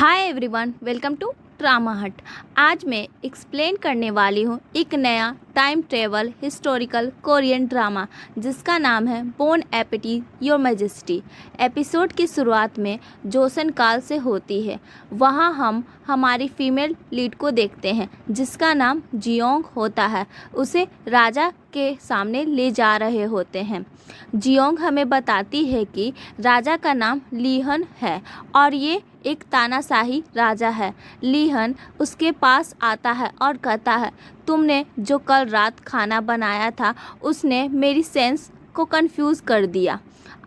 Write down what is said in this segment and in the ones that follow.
Hi everyone, welcome to drama hut. आज मैं explain करने वाली हूँ एक नया time travel historical Korean drama जिसका नाम है Bon Appetit Your Majesty. Episode की शुरुआत में जोसन काल से होती है। वहाँ हम हमारी फीमेल लीड को देखते हैं जिसका नाम जियोंग होता है। उसे राजा के सामने ले जा रहे होते हैं। जियोंग हमें बताती है कि राजा का नाम लीहन है और ये एक तानाशाही राजा है। लीहन उसके पास आता है और कहता है, तुमने जो कल रात खाना बनाया था उसने मेरी सेंस को कंफ्यूज कर दिया।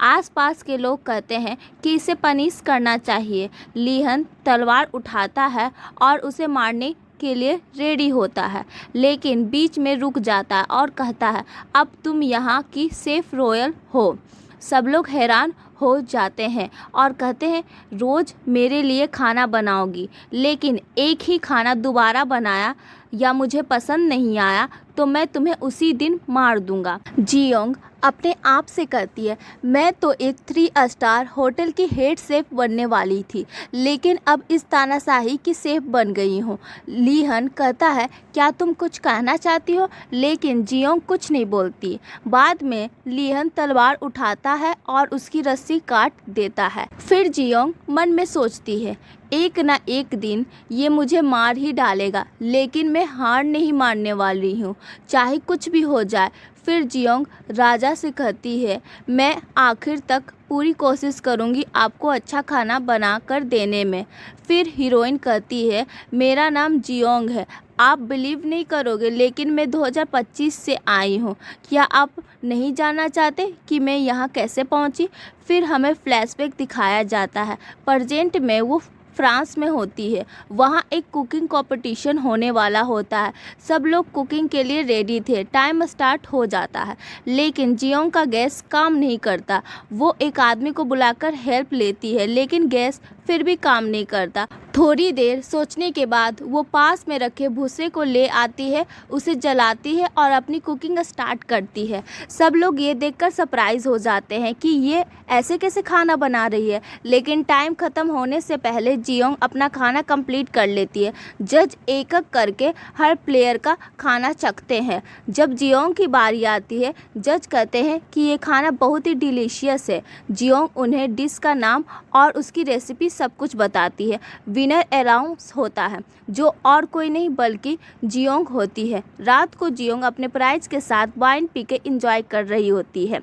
आसपास के लोग कहते हैं कि इसे पनिश करना चाहिए। लीहन तलवार उठाता है और उसे मारने के लिए रेडी होता है, लेकिन बीच में रुक जाता है और कहता है, अब तुम यहाँ की सेफ रॉयल हो। सब लोग हैरान हो जाते हैं और कहते हैं, रोज़ मेरे लिए खाना बनाओगी, लेकिन एक ही खाना दोबारा बनाया या मुझे पसंद नहीं आया तो मैं तुम्हें उसी दिन मार दूंगा। जियोंग अपने आप से कहती है, मैं तो एक 3 स्टार होटल की हेड शेफ बनने वाली थी, लेकिन अब इस तानाशाही की शेफ बन गई हूँ। लीहन कहता है, क्या तुम कुछ कहना चाहती हो? लेकिन जियोंग कुछ नहीं बोलती। बाद में लीहन तलवार उठाता है और उसकी रस्सी काट देता है। फिर जियोंग मन में सोचती है, एक ना एक दिन ये मुझे मार ही डालेगा, लेकिन मैं हार नहीं मानने वाली हूँ, चाहे कुछ भी हो जाए। फिर जियोंग राजा से कहती है, मैं आखिर तक पूरी कोशिश करूँगी आपको अच्छा खाना बना कर देने में। फिर हीरोइन कहती है, मेरा नाम जियोंग है, आप बिलीव नहीं करोगे, लेकिन मैं 2025 से आई हूँ। क्या आप नहीं जानना चाहते कि मैं यहाँ कैसे पहुँची? फिर हमें फ्लैशबैक दिखाया जाता है। प्रेजेंट में वो फ्रांस में होती है। वहाँ एक कुकिंग कंपटीशन होने वाला होता है। सब लोग कुकिंग के लिए रेडी थे। टाइम स्टार्ट हो जाता है, लेकिन जियोंग का गैस काम नहीं करता। वो एक आदमी को बुलाकर हेल्प लेती है, लेकिन गैस फिर भी काम नहीं करता। थोड़ी देर सोचने के बाद वो पास में रखे भूसे को ले आती है, उसे जलाती है और अपनी कुकिंग स्टार्ट करती है। सब लोग ये देखकर सरप्राइज हो जाते हैं कि ये ऐसे कैसे खाना बना रही है, लेकिन टाइम ख़त्म होने से पहले जियोंग अपना खाना कंप्लीट कर लेती है। जज एक एक करके हर प्लेयर का खाना चखते हैं। जब जियोंग की बारी आती है, जज कहते हैं कि ये खाना बहुत ही डिलीशियस है। जियोंग उन्हें डिश का नाम और उसकी रेसिपी सब कुछ बताती है। विनर अनाउंस होता है, जो और कोई नहीं बल्कि जियोंग होती है। रात को जियोंग अपने प्राइज के साथ वाइन पी के इंजॉय कर रही होती है।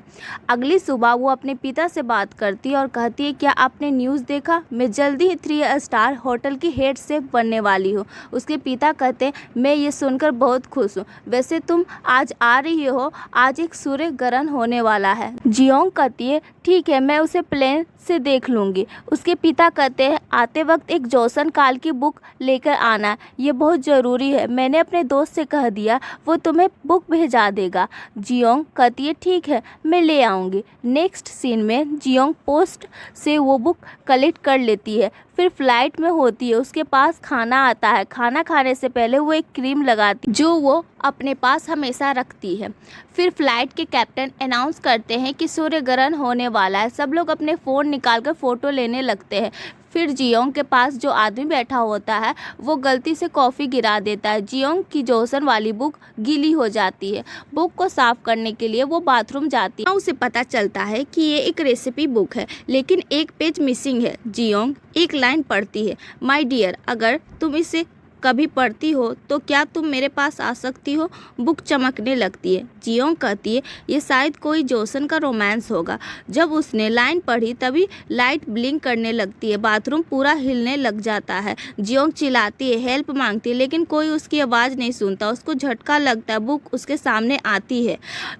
अगली सुबह वो अपने पिता से बात करती है और कहती है, क्या आपने न्यूज़ देखा? मैं जल्दी ही 3 स्टार होटल की हेड शेफ बनने वाली हूँ। उसके पिता कहते हैं, मैं ये सुनकर बहुत खुश हूँ। वैसे तुम आज आ रही हो, आज एक सूर्य ग्रहण होने वाला है। जियोंग कहती है, ठीक है, मैं उसे प्लेन से देख लूँगी। उसके पिता कहते हैं, आते वक्त एक जोसन काल की बुक लेकर आना, ये बहुत ज़रूरी है। मैंने अपने दोस्त से कह दिया, वो तुम्हें बुक भेजा देगा। जियोंग कहती है, ठीक है, मैं ले आऊँगी। नेक्स्ट सीन में जियोंग पोस्ट से वो बुक कलेक्ट कर लेती है। फिर फ्लाइट में होती है, उसके पास खाना आता है। खाना खाने से पहले वो एक क्रीम लगाती जो वो अपने पास हमेशा रखती है। फिर फ्लाइट के कैप्टन अनाउंस करते हैं कि सूर्य ग्रहण होने वाला है। सब लोग अपने फ़ोन निकालकर फ़ोटो लेने लगते हैं। फिर जियोंग के पास जो आदमी बैठा होता है वो गलती से कॉफ़ी गिरा देता है। जियोंग की जोसन वाली बुक गीली हो जाती है। बुक को साफ़ करने के लिए वो बाथरूम जाती है। उसे पता चलता है कि ये एक रेसिपी बुक है, लेकिन एक पेज मिसिंग है। जियोंग एक लाइन पढ़ती है, माय डियर, अगर तुम इसे कभी पढ़ती हो तो क्या तुम मेरे पास आ सकती हो? बुक चमकने लगती है। जियोंग कहती है, ये शायद कोई जोसन का रोमांस होगा। जब उसने लाइन पढ़ी तभी लाइट ब्लिंक करने लगती है। बाथरूम पूरा हिलने लग जाता है। जियोंग चिल्लाती है, हेल्प मांगती है, लेकिन कोई उसकी आवाज़ नहीं सुनता। उसको झटका लगता है। बुक उसके सामने आती है,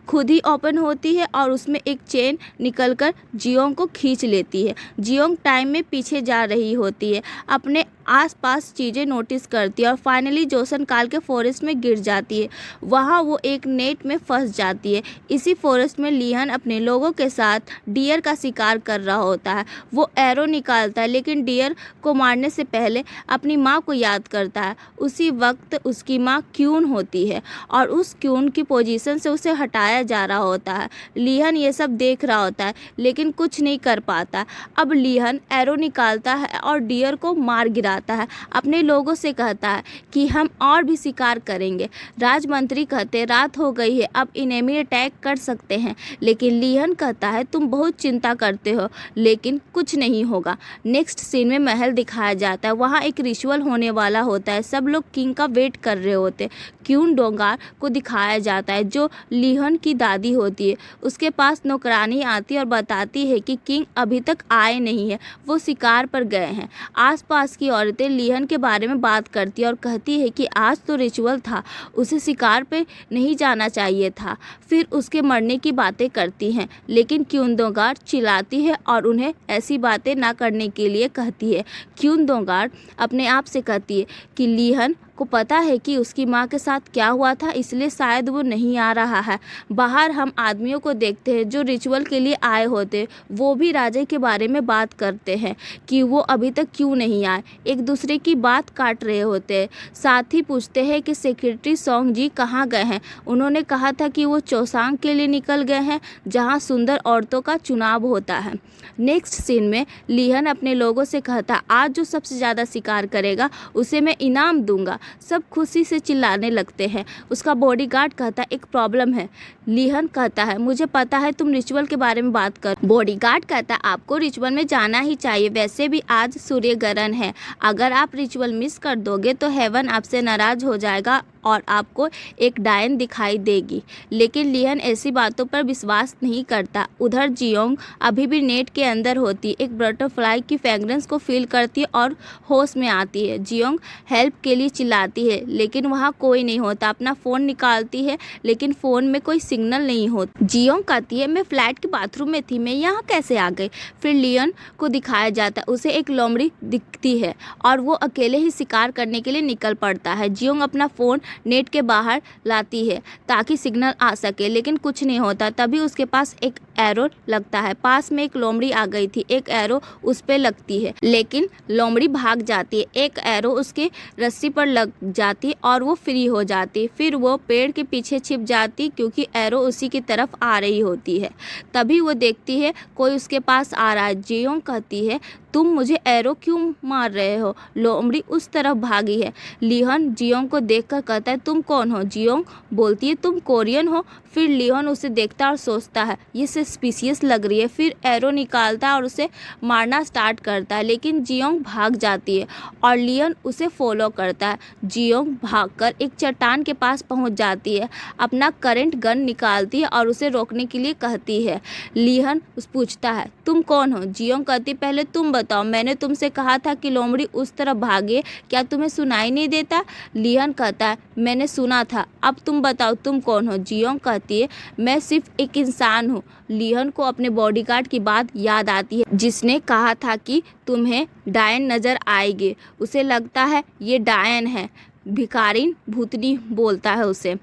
खुद ही ओपन होती है और उसमें एक चेन निकलकर जियोंग को खींच लेती है। जियोंग टाइम में पीछे जा रही होती है। अपने आसपास चीज़ें नोटिस करती है और फाइनली जोसन काल के फॉरेस्ट में गिर जाती है। वहाँ वो एक नेट में फंस जाती है। इसी फॉरेस्ट में लिहन अपने लोगों के साथ डियर का शिकार कर रहा होता है। वो एरो निकालता है लेकिन डियर को मारने से पहले अपनी माँ को याद करता है। उसी वक्त उसकी माँ क्यून होती है और उस क्यून की पोजीशन से उसे हटाया जा रहा होता है। लिहन ये सब देख रहा होता है लेकिन कुछ नहीं कर पाता। अब लिहन एरो निकालता है और डियर को मार गिराता है। अपने लोगों से कहता है कि हम और भी शिकार करेंगे। राजमंत्री कहते रात हो गई है, अब इनेमी अटैक कर सकते हैं, लेकिन लिहन कहता है तुम बहुत चिंता करते हो लेकिन कुछ नहीं होगा। नेक्स्ट सीन में महल दिखाया जाता है। वहाँ एक रिचुअल होने वाला होता है। सब लोग किंग का वेट कर रहे होते। क्यून डोंगार को दिखाया जाता है जो लिहन की दादी होती है। उसके पास नौकरानी आती है और बताती है कि किंग अभी तक आए नहीं है, वो शिकार पर गए हैं। आसपास की औरतें लिहन के बारे में बात करती है और कहती है कि आज तो रिचुअल था, उसे शिकार पे नहीं जाना चाहिए था। फिर उसके मरने की बातें करती हैं लेकिन क्यून डोंगार चिल्लाती है और उन्हें ऐसी बातें ना करने के लिए कहती है। क्यून डोंगार अपने आप से कहती है कि लिहन को पता है कि उसकी माँ के साथ क्या हुआ था, इसलिए शायद वो नहीं आ रहा है। बाहर हम आदमियों को देखते हैं जो रिचुअल के लिए आए होते। वो भी राजा के बारे में बात करते हैं कि वो अभी तक क्यों नहीं आए। एक दूसरे की बात काट रहे होते हैं। साथ ही पूछते हैं कि सेक्रेटरी सोंग जी कहाँ गए हैं। उन्होंने कहा था कि वो चौसांग के लिए निकल गए हैं जहाँ सुंदर औरतों का चुनाव होता है। नेक्स्ट सीन में लिहन अपने लोगों से कहता आज जो सबसे ज़्यादा शिकार करेगा उसे मैं इनाम दूंगा। सब खुशी से चिल्लाने लगते हैं। उसका बॉडीगार्ड कहता एक प्रॉब्लम है। लिहन कहता है मुझे पता है, तुम रिचुअल के बारे में बात कर। बॉडीगार्ड कहता आपको रिचुअल में जाना ही चाहिए, वैसे भी आज सूर्य ग्रहण है। अगर आप रिचुअल मिस कर दोगे तो हेवन आपसे नाराज हो जाएगा और आपको एक डायन दिखाई देगी। लेकिन लिहन ऐसी बातों पर विश्वास नहीं करता। उधर जियोंग अभी भी नेट के अंदर होती, एक बटरफ्लाई की फ्रेगरेंस को फील करती है और होश में आती है। जियोंग हेल्प के लिए चिल्लाती है लेकिन वहाँ कोई नहीं होता। अपना फ़ोन निकालती है लेकिन फ़ोन में कोई सिग्नल नहीं होता। जियोंग कहती है मैं फ्लैट के बाथरूम में थी, मैं यहाँ कैसे आ गई। फिर लियन को दिखाया जाता है, उसे एक लोमड़ी दिखती है और वो अकेले ही शिकार करने के लिए निकल पड़ता है। जियोंग अपना फ़ोन नेट के बाहर लाती है ताकि सिग्नल आ सके लेकिन कुछ नहीं होता। तभी उसके पास एक एरो लगता है। पास में एक लोमड़ी आ गई थी, एक एरो उस पे लगती है लेकिन लोमड़ी भाग जाती है। एक एरो उसके रस्सी पर लग जाती और वो फ्री हो जाती। फिर वो पेड़ के पीछे छिप जाती क्योंकि एरो उसी की तरफ आ रही होती है। तभी वो देखती है कोई उसके पास आ रहा है। जियोंग कहती है तुम मुझे एरो क्यों मार रहे हो। लोमड़ी उस तरफ भागी है। लिहन जियोंग को देखकर कहता है तुम कौन हो। जियोंग बोलती है तुम कोरियन हो। फिर लिहन उसे देखता और सोचता है ये सस्पिशियस लग रही है। फिर एरो निकालता है और उसे मारना स्टार्ट करता है लेकिन जियोंग भाग जाती है और लिहन उसे फॉलो करता है। जियोंग भागकर एक चट्टान के पास पहुंच जाती है, अपना करंट गन निकालती है और उसे रोकने के लिए कहती है। लिहन पूछता है तुम कौन हो। जियोंग कहती पहले तुम बताओ, मैंने तुमसे कहा था कि लोमड़ी उस तरफ भागे, क्या तुम्हें सुनाई नहीं देता। लिहन कहता है मैंने सुना था, अब तुम बताओ तुम कौन हो। जियोंग कहती है मैं सिर्फ एक इंसान हूँ। लिहन को अपने बॉडीगार्ड की बात याद आती है जिसने कहा था कि तुम्हें डायन नजर आएगी। उसे लगता है ये डायन है। भिखारिन भूतनी बोलता है उसे।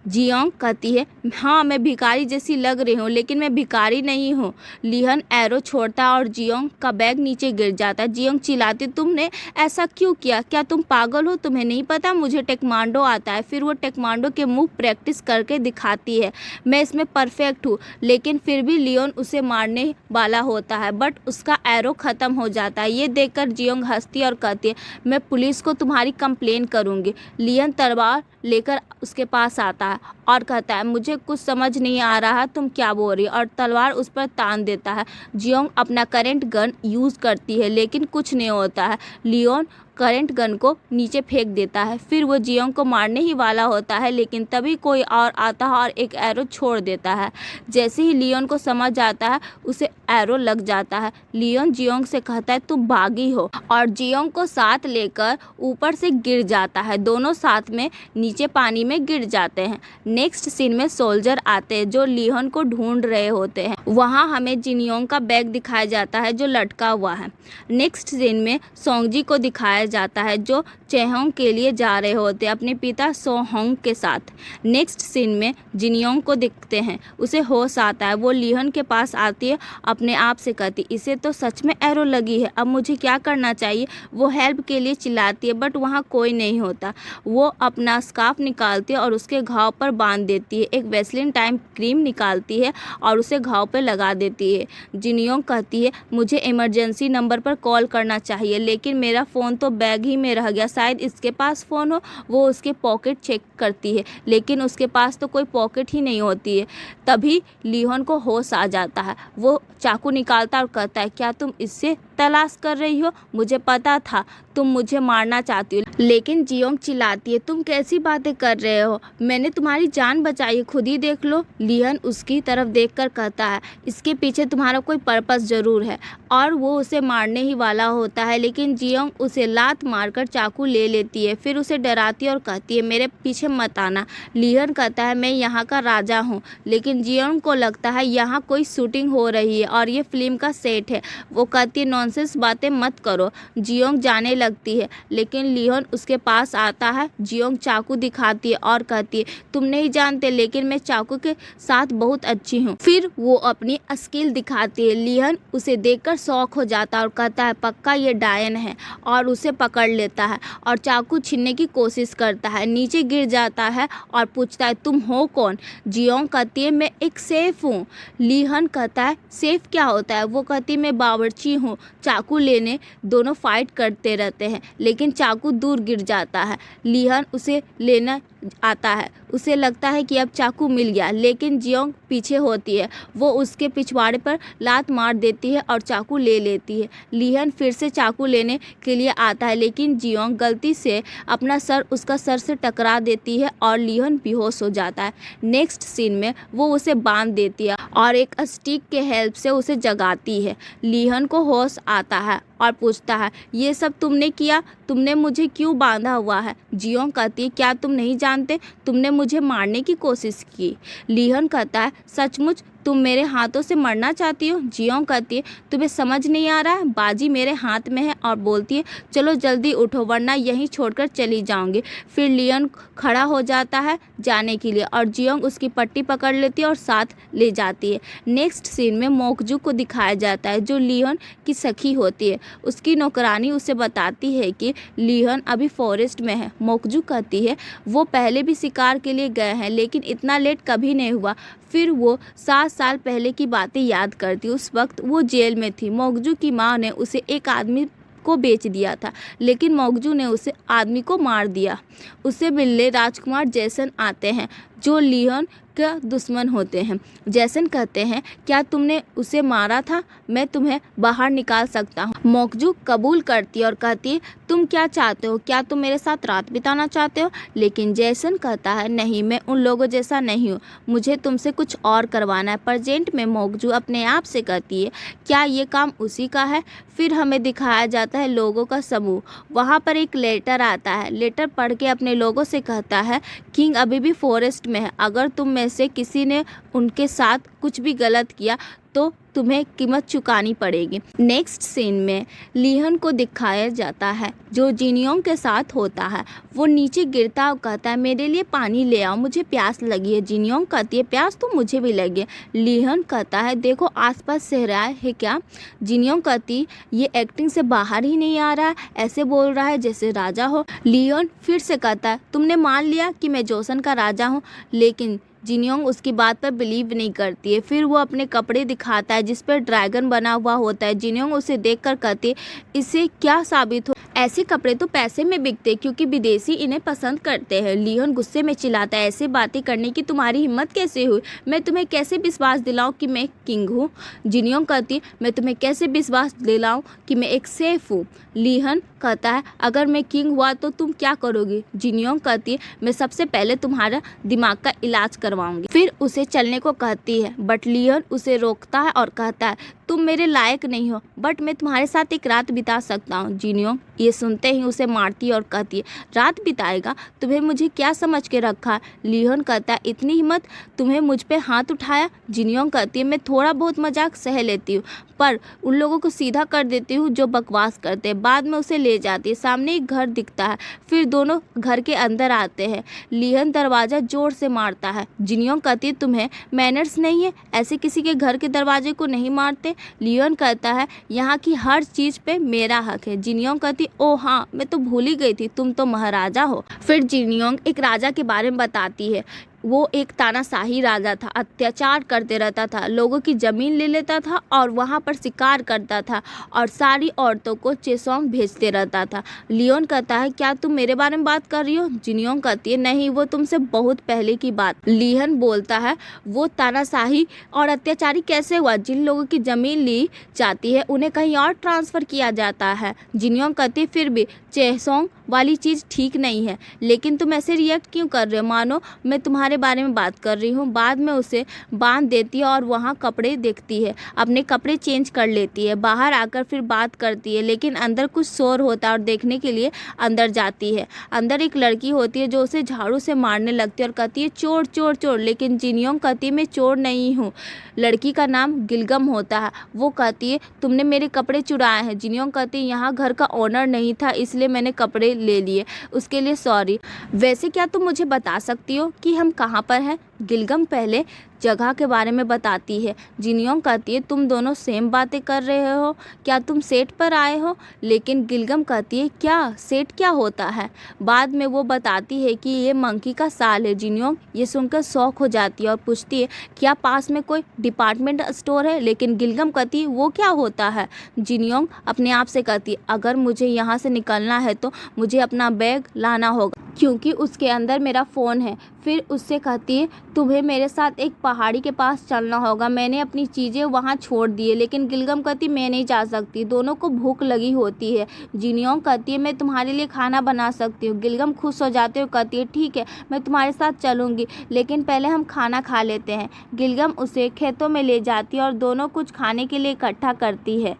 जियोंग कहती है हाँ मैं भिखारी जैसी लग रही हूँ लेकिन मैं भिखारी नहीं हूँ। लिहन एरो छोड़ता और जियोंग का बैग नीचे गिर जाता है। जियोंग चिल्लाती तुमने ऐसा क्यों किया, क्या तुम पागल हो, तुम्हें नहीं पता मुझे टेक्वांडो आता है। फिर वो टेक्वांडो के मूव प्रैक्टिस करके दिखाती है, मैं इसमें परफेक्ट हूँ। लेकिन फिर भी लियोन उसे मारने वाला होता है बट उसका एरो ख़त्म हो जाता है। ये देखकर जियोंग हंसती और कहती है मैं पुलिस को तुम्हारी कंप्लेन करूँगी। लियन तलवार लेकर उसके पास आता है और कहता है मुझे कुछ समझ नहीं आ रहा तुम क्या बोल रही हो, और तलवार उस पर तान देता है। जियोंग अपना करंट गन यूज़ करती है लेकिन कुछ नहीं होता है। लियोन करंट गन को नीचे फेंक देता है। फिर वो जियोंग को मारने ही वाला होता है लेकिन तभी कोई और आता है और एक एरो छोड़ देता है। जैसे ही लियोन को समझ आता है उसे एरो लग जाता है। लियोन जियोंग से कहता है तुम बागी हो और जियोंग को साथ लेकर ऊपर से गिर जाता है। दोनों साथ में नीचे पानी में गिर जाते हैं। नेक्स्ट सीन में सोल्जर आते हैं जो लियोन को ढूंढ रहे होते हैं। वहाँ हमें जिनयोंग का बैग दिखाया जाता है जो लटका हुआ है। नेक्स्ट सीन में सोंगजी को दिखाया जाता है जो चेहोंग के लिए जा रहे होते हैं अपने पिता सोहोंग के साथ। नेक्स्ट सीन में जिनयोंग को दिखते हैं, उसे होश आता है। वो लियोन के पास आती है, अपने आप से कहती इसे तो सच में एरो लगी है, अब मुझे क्या करना चाहिए। वो हेल्प के लिए चिल्लाती है बट वहाँ कोई नहीं होता। वो अपना स्कार्फ निकालती है और उसके घाव पर बांध देती है। एक वैसलीन टाइम क्रीम निकालती है और उसे घाव पर लगा देती है। जिनयोंग कहती है मुझे इमरजेंसी नंबर पर कॉल करना चाहिए, लेकिन मेरा फ़ोन तो बैग ही में रह गया, शायद इसके पास फ़ोन हो। वो उसके पॉकेट चेक करती है लेकिन उसके पास तो कोई पॉकेट ही नहीं होती है। तभी लियोन को होश आ जाता है। वो चाकू निकालता और कहता है क्या तुम इससे तलाश कर रही हो? मुझे पता था तुम मुझे मारना चाहती हो। लेकिन जियोंग चिल्लाती है तुम कैसी बातें कर रहे हो, मैंने तुम्हारी जान बचाई है, खुद ही देख लो। लियोन उसकी तरफ देखकर कहता है इसके पीछे तुम्हारा कोई पर्पस ज़रूर है, और वो उसे मारने ही वाला होता है। लेकिन जियोंग उसे लात मारकर चाकू ले लेती है, फिर उसे डराती है और कहती है मेरे पीछे मत आना। लियोन कहता है मैं यहाँ का राजा हूँ। लेकिन जियोंग को लगता है यहाँ कोई शूटिंग हो रही है और ये फिल्म का सेट है। वो कहती है नॉनसेंस बातें मत करो। जियोंग जाने लगती है लेकिन लियोन उसके पास आता है। जियोंग चाकू दिखाती है और कहती है तुम नहीं जानते लेकिन मैं चाकू के साथ बहुत अच्छी हूँ। फिर वो अपनी स्किल दिखाती है। लियोन उसे देखकर शॉक हो जाता है और कहता है पक्का ये डायन है, और उसे पकड़ लेता है और चाकू छीनने की कोशिश करता है। नीचे गिर जाता है और पूछता है तुम हो कौन? जियोंग कहती है मैं एक सेफ हूँ। लियोन कहता है सेफ क्या होता है? वो कहती है मैं बावर्ची हूँ। चाकू लेने दोनों फाइट करते रहते हैं लेकिन चाकू दूर गिर जाता है। लियोन उसे लेना आता है, उसे लगता है कि अब चाकू मिल गया, लेकिन जियोंग पीछे होती है। वो उसके पिछवाड़े पर लात मार देती है और चाकू ले लेती है। लियोन फिर से चाकू लेने के लिए आता है लेकिन जियोंग गलती से अपना सर उसका सर से टकरा देती है और लियोन बेहोश हो जाता है। नेक्स्ट सीन में वो उसे बांध देती है और एक स्टिक के हेल्प से उसे जगाती है। लियोन को होश आता है और पूछता है ये सब तुमने किया, तुमने मुझे क्यों बांधा हुआ है? जियोंग कहती है क्या तुम नहीं जानते, तुमने मुझे मारने की कोशिश की। लियोन कहता है सचमुच तुम मेरे हाथों से मरना चाहती हो? जियोंग कहती है तुम्हें समझ नहीं आ रहा है, बाजी मेरे हाथ में है, और बोलती है चलो जल्दी उठो वरना यहीं छोड़कर चली जाऊंगी। फिर लियोन खड़ा हो जाता है जाने के लिए और जियोंग उसकी पट्टी पकड़ लेती है और साथ ले जाती है। नेक्स्ट सीन में मोकजू को दिखाया जाता है जो लियोन की सखी होती है। उसकी नौकरानी उसे बताती है कि लियोन अभी फॉरेस्ट में है। मोकजू कहती है वो पहले भी शिकार के लिए गए हैं लेकिन इतना लेट कभी नहीं हुआ। फिर वो 7 साल पहले की बातें याद करती। उस वक्त वो जेल में थी। मोकजू की माँ ने उसे एक आदमी को बेच दिया था लेकिन मोकजू ने उसे आदमी को मार दिया। उसे मिलने राजकुमार जैसन आते हैं जो लियोन का दुश्मन होते हैं। जैसन कहते हैं क्या तुमने उसे मारा था? मैं तुम्हें बाहर निकाल सकता हूँ। मोकजू कबूल करती है और कहती है तुम क्या चाहते हो, क्या तुम मेरे साथ रात बिताना चाहते हो? लेकिन जैसन कहता है नहीं, मैं उन लोगों जैसा नहीं हूँ, मुझे तुमसे कुछ और करवाना है। प्रेजेंट में मोकजू अपने आप से कहती है क्या ये काम उसी का है? फिर हमें दिखाया जाता है लोगों का समूह। वहाँ पर एक लेटर आता है। लेटर पढ़ के अपने लोगों से कहता है किंग अभी भी फॉरेस्ट में है, अगर तुम में से किसी ने उनके साथ कुछ भी गलत किया तो तुम्हें कीमत चुकानी पड़ेगी। नेक्स्ट सीन में लियोन को दिखाया जाता है जो जिनयोंग के साथ होता है। वो नीचे गिरता और कहता है मेरे लिए पानी ले आओ, मुझे प्यास लगी है। जिनयोंग कहती है प्यास तो मुझे भी लगी है। लियोन कहता है देखो आसपास सहराय है क्या? जिनयोंग कहती ये एक्टिंग से बाहर ही नहीं आ रहा है, ऐसे बोल रहा है जैसे राजा हो। लियोन फिर से कहता है तुमने मान लिया कि मैं जोसन का राजा हूँ, लेकिन जिनयोंग उसकी बात पर बिलीव नहीं करती है। फिर वो अपने कपड़े दिखाता है जिस पर ड्रैगन बना हुआ होता है। जिनयोंग उसे देखकर कहती है इससे क्या साबित हो, ऐसे कपड़े तो पैसे में बिकते क्योंकि विदेशी इन्हें पसंद करते हैं। लियोन गुस्से में चिल्लाता है ऐसे बातें करने की तुम्हारी हिम्मत कैसे हुई? मैं तुम्हें कैसे विश्वास दिलाऊं कि मैं किंग हूँ? जिनयोंग कहती है मैं तुम्हें कैसे विश्वास दिलाऊं कि मैं एक सेफ हूँ? लियोन कहता है अगर मैं किंग हुआ तो तुम क्या करोगी? जिनयोंग कहती है मैं सबसे पहले तुम्हारा दिमाग का इलाज करवाऊंगी। फिर उसे चलने को कहती है बट लियोन उसे रोकता है और कहता है तुम मेरे लायक नहीं हो, बट मैं तुम्हारे साथ एक रात बिता सकता हूँ। जिनियोंग ये सुनते ही उसे मारती है और कहती है, रात बिताएगा? तुम्हें मुझे क्या समझ के रखा है? लियोन कहता है, इतनी हिम्मत, तुम्हें मुझ पे हाथ उठाया? जिनियोंग कहती है, मैं थोड़ा बहुत मजाक सह लेती हूँ, पर उन लोगों को सीधा कर देती हूँ जो बकवास करते हैं। बाद में उसे ले जाती है। सामने एक घर दिखता है, फिर दोनों घर के अंदर आते हैं। लियन दरवाज़ा जोर से मारता है। जिनियोंग कहती है, तुम्हें मैनर्स नहीं है, ऐसे किसी के घर के दरवाजे को नहीं मारते। लियोन कहता है, यहाँ की हर चीज़ पे मेरा हक है। जिनियोंग कहती, ओ हाँ, मैं तो भूल ही गई थी, तुम तो महाराजा हो। फिर जिनियोंग एक राजा के बारे में बताती है। वो एक तानाशाही राजा था, अत्याचार करते रहता था, लोगों की ज़मीन ले लेता था और वहाँ पर शिकार करता था और सारी औरतों को चेसोंग भेजते रहता था। लियोन कहता है, क्या तुम मेरे बारे में बात कर रही हो? जिनियोंग कहती है, नहीं, वो तुमसे बहुत पहले की बात। लियन बोलता है, वो तानाशाही और अत्याचारी कैसे हुआ? जिन लोगों की ज़मीन ली जाती है उन्हें कहीं और ट्रांसफ़र किया जाता है। जिनियोंग कहती है, फिर भी चेसोंग वाली चीज़ ठीक नहीं है। लेकिन तुम ऐसे रिएक्ट क्यों कर रहे हो? मानो मैं तुम्हारे बारे में बात कर रही हूँ। बाद में उसे बांध देती है और वहाँ कपड़े देखती है, अपने कपड़े चेंज कर लेती है, बाहर आकर फिर बात करती है, लेकिन अंदर कुछ शोर होता है और देखने के लिए अंदर जाती है। अंदर एक लड़की होती है जो उसे झाड़ू से मारने लगती है और कहती है, चोर चोर चोर। लेकिन जिनियोंग कहती है, मैं चोर नहीं हूँ। लड़की का नाम गिलगम होता है। वो कहती है, तुमने मेरे कपड़े चुराए हैं। जिनियोंग कहती है, यहाँ घर का ओनर नहीं था इसलिए मैंने कपड़े ले लिए, उसके लिए सॉरी। वैसे क्या तुम मुझे बता सकती हो कि हम कहाँ पर हैं? गिलगम पहले जगह के बारे में बताती है। जिनियोंग कहती है, तुम दोनों सेम बातें कर रहे हो, क्या तुम सेट पर आए हो? लेकिन गिलगम कहती है, क्या सेट क्या होता है? बाद में वो बताती है कि ये मंकी का साल है। जिनियोंग ये सुनकर शौक हो जाती है और पूछती है, क्या पास में कोई डिपार्टमेंट स्टोर है? लेकिन गिलगम कहती है, वो क्या होता है? जिनियोंग अपने आप से कहती है, अगर मुझे यहाँ से निकलना है तो मुझे अपना बैग लाना होगा, क्योंकि उसके अंदर मेरा फ़ोन है। फिर उससे कहती है, तुम्हें मेरे साथ एक पहाड़ी के पास चलना होगा, मैंने अपनी चीज़ें वहाँ छोड़ दी है। लेकिन गिलगम कहती, मैं नहीं जा सकती, दोनों को भूख लगी होती है। जिनियोंग कहती है, मैं तुम्हारे लिए खाना बना सकती हूँ। गिलगम खुश हो जाती है और कहती है, ठीक है, मैं तुम्हारे साथ चलूँगी, लेकिन पहले हम खाना खा लेते हैं। गिलगम उसे खेतों में ले जाती है और दोनों कुछ खाने के लिए इकट्ठा करती है।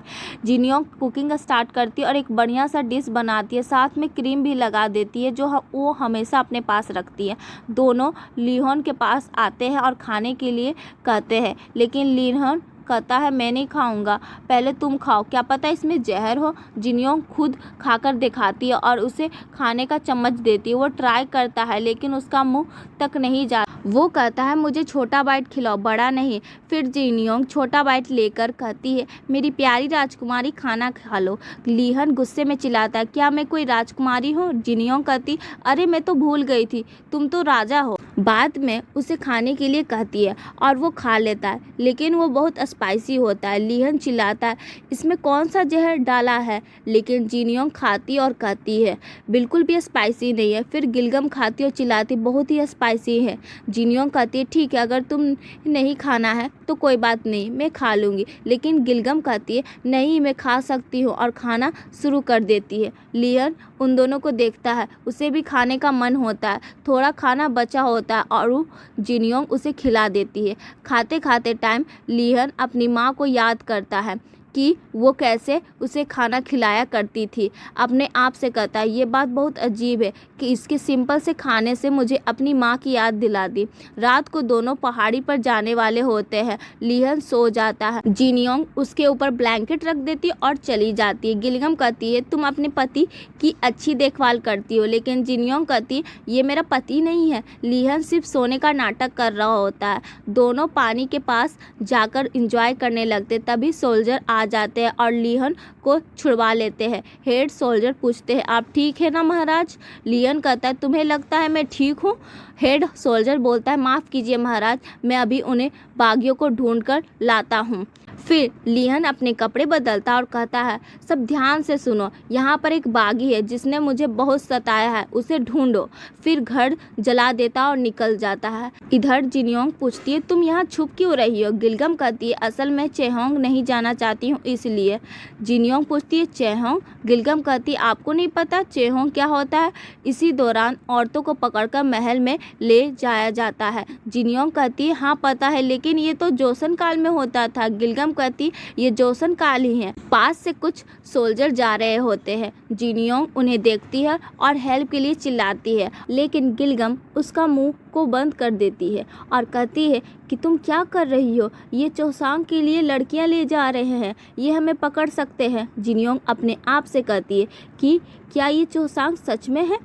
जिनियोंग कुकिंग स्टार्ट करती है और एक बढ़िया सा डिश बनाती है, साथ में क्रीम भी लगा देती है जो वो हमेशा अपने पास रखती है। दोनों लियोन के पास आते हैं और खाने के लिए कहते हैं, लेकिन लियोन कहता है, मैं नहीं खाऊंगा, पहले तुम खाओ, क्या पता इसमें जहर हो। जिनियोंग खुद खाकर दिखाती है और उसे खाने का चम्मच देती है। वो ट्राई करता है लेकिन उसका मुंह तक नहीं जा। वो कहता है, मुझे छोटा बाइट खिलाओ, बड़ा नहीं। फिर जिनियोंग छोटा बाइट लेकर कहती है, मेरी प्यारी राजकुमारी, खाना खा लो। लियोन गुस्से में चिल्लाता है, क्या मैं कोई राजकुमारी हूँ? जिनियोंग कहती, अरे मैं तो भूल गई थी, तुम तो राजा हो। बाद में उसे खाने के लिए कहती है और वो खा लेता है, लेकिन वो बहुत स्पाइसी होता है। लियोन चिल्लाता है, इसमें कौन सा जहर डाला है? लेकिन जिनियोंग खाती और कहती है, बिल्कुल भी स्पाइसी नहीं है। फिर गिलगम खाती और चिल्लाती, बहुत ही स्पाइसी है। जिनियोंग कहती है, ठीक है, अगर तुम नहीं खाना है तो कोई बात नहीं, मैं खा लूँगी। लेकिन गिलगम कहती है, नहीं, मैं खा सकती हूँ, और खाना शुरू कर देती है। लियोन उन दोनों को देखता है, उसे भी खाने का मन होता है। थोड़ा खाना बचा होता है और जिनियोंग उसे खिला देती है। खाते खाते टाइम लियोन अपनी माँ को याद करता है कि वो कैसे उसे खाना खिलाया करती थी। अपने आप से कहता है, ये बात बहुत अजीब है कि इसके सिंपल से खाने से मुझे अपनी माँ की याद दिला दी। रात को दोनों पहाड़ी पर जाने वाले होते हैं। लियोन सो जाता है। जिनियोंग उसके ऊपर ब्लैंकेट रख देती है और चली जाती है। गिलगम कहती है, तुम अपने पति की अच्छी देखभाल करती हो। लेकिन जिनियोंग कहती है, ये मेरा पति नहीं है। लियोन सिर्फ सोने का नाटक कर रहा होता है। दोनों पानी के पास जाकर इंजॉय करने लगते, तभी सोल्जर आ जाते हैं और लियोन को छुड़वा लेते हैं। हेड सोल्जर पूछते हैं, आप ठीक है ना महाराज? लियोन कहता है, तुम्हें लगता है मैं ठीक हूँ? हेड सोल्जर बोलता है, माफ़ कीजिए महाराज, मैं अभी उन्हें बागियों को ढूंढ कर लाता हूँ। फिर लियोन अपने कपड़े बदलता और कहता है, सब ध्यान से सुनो, यहाँ पर एक बागी है जिसने मुझे बहुत सताया है, उसे ढूंढो। फिर घर जला देता और निकल जाता है। इधर जिनियोंग पूछती है, तुम यहाँ छुप क्यों रही हो? गिलगम कहती है, असल में चेहोंग नहीं जाना चाहती हूँ इसलिए। जिनियोंग पूछती है, चेहोंग? गिलगम कहती है, आपको नहीं पता चेहोंग क्या होता है? इसी दौरान औरतों को पकड़कर महल में ले जाया जाता है। जिनियोंग कहती है, हाँ पता है, लेकिन ये तो जोसन काल में होता था। गिलगम कहती ये जोसन काल ही हैं। पास से कुछ सोल्जर जा रहे होते हैं। जिनयोंग उन्हें देखती है और हेल्प के लिए चिल्लाती है, लेकिन गिलगम उसका मुंह को बंद कर देती है और कहती है कि तुम क्या कर रही हो, ये चौसांग के लिए लड़कियां ले जा रहे हैं, ये हमें पकड़ सकते हैं। जिनयोंग अपने आप से कहती है कि क्या ये चौसांग सच में है।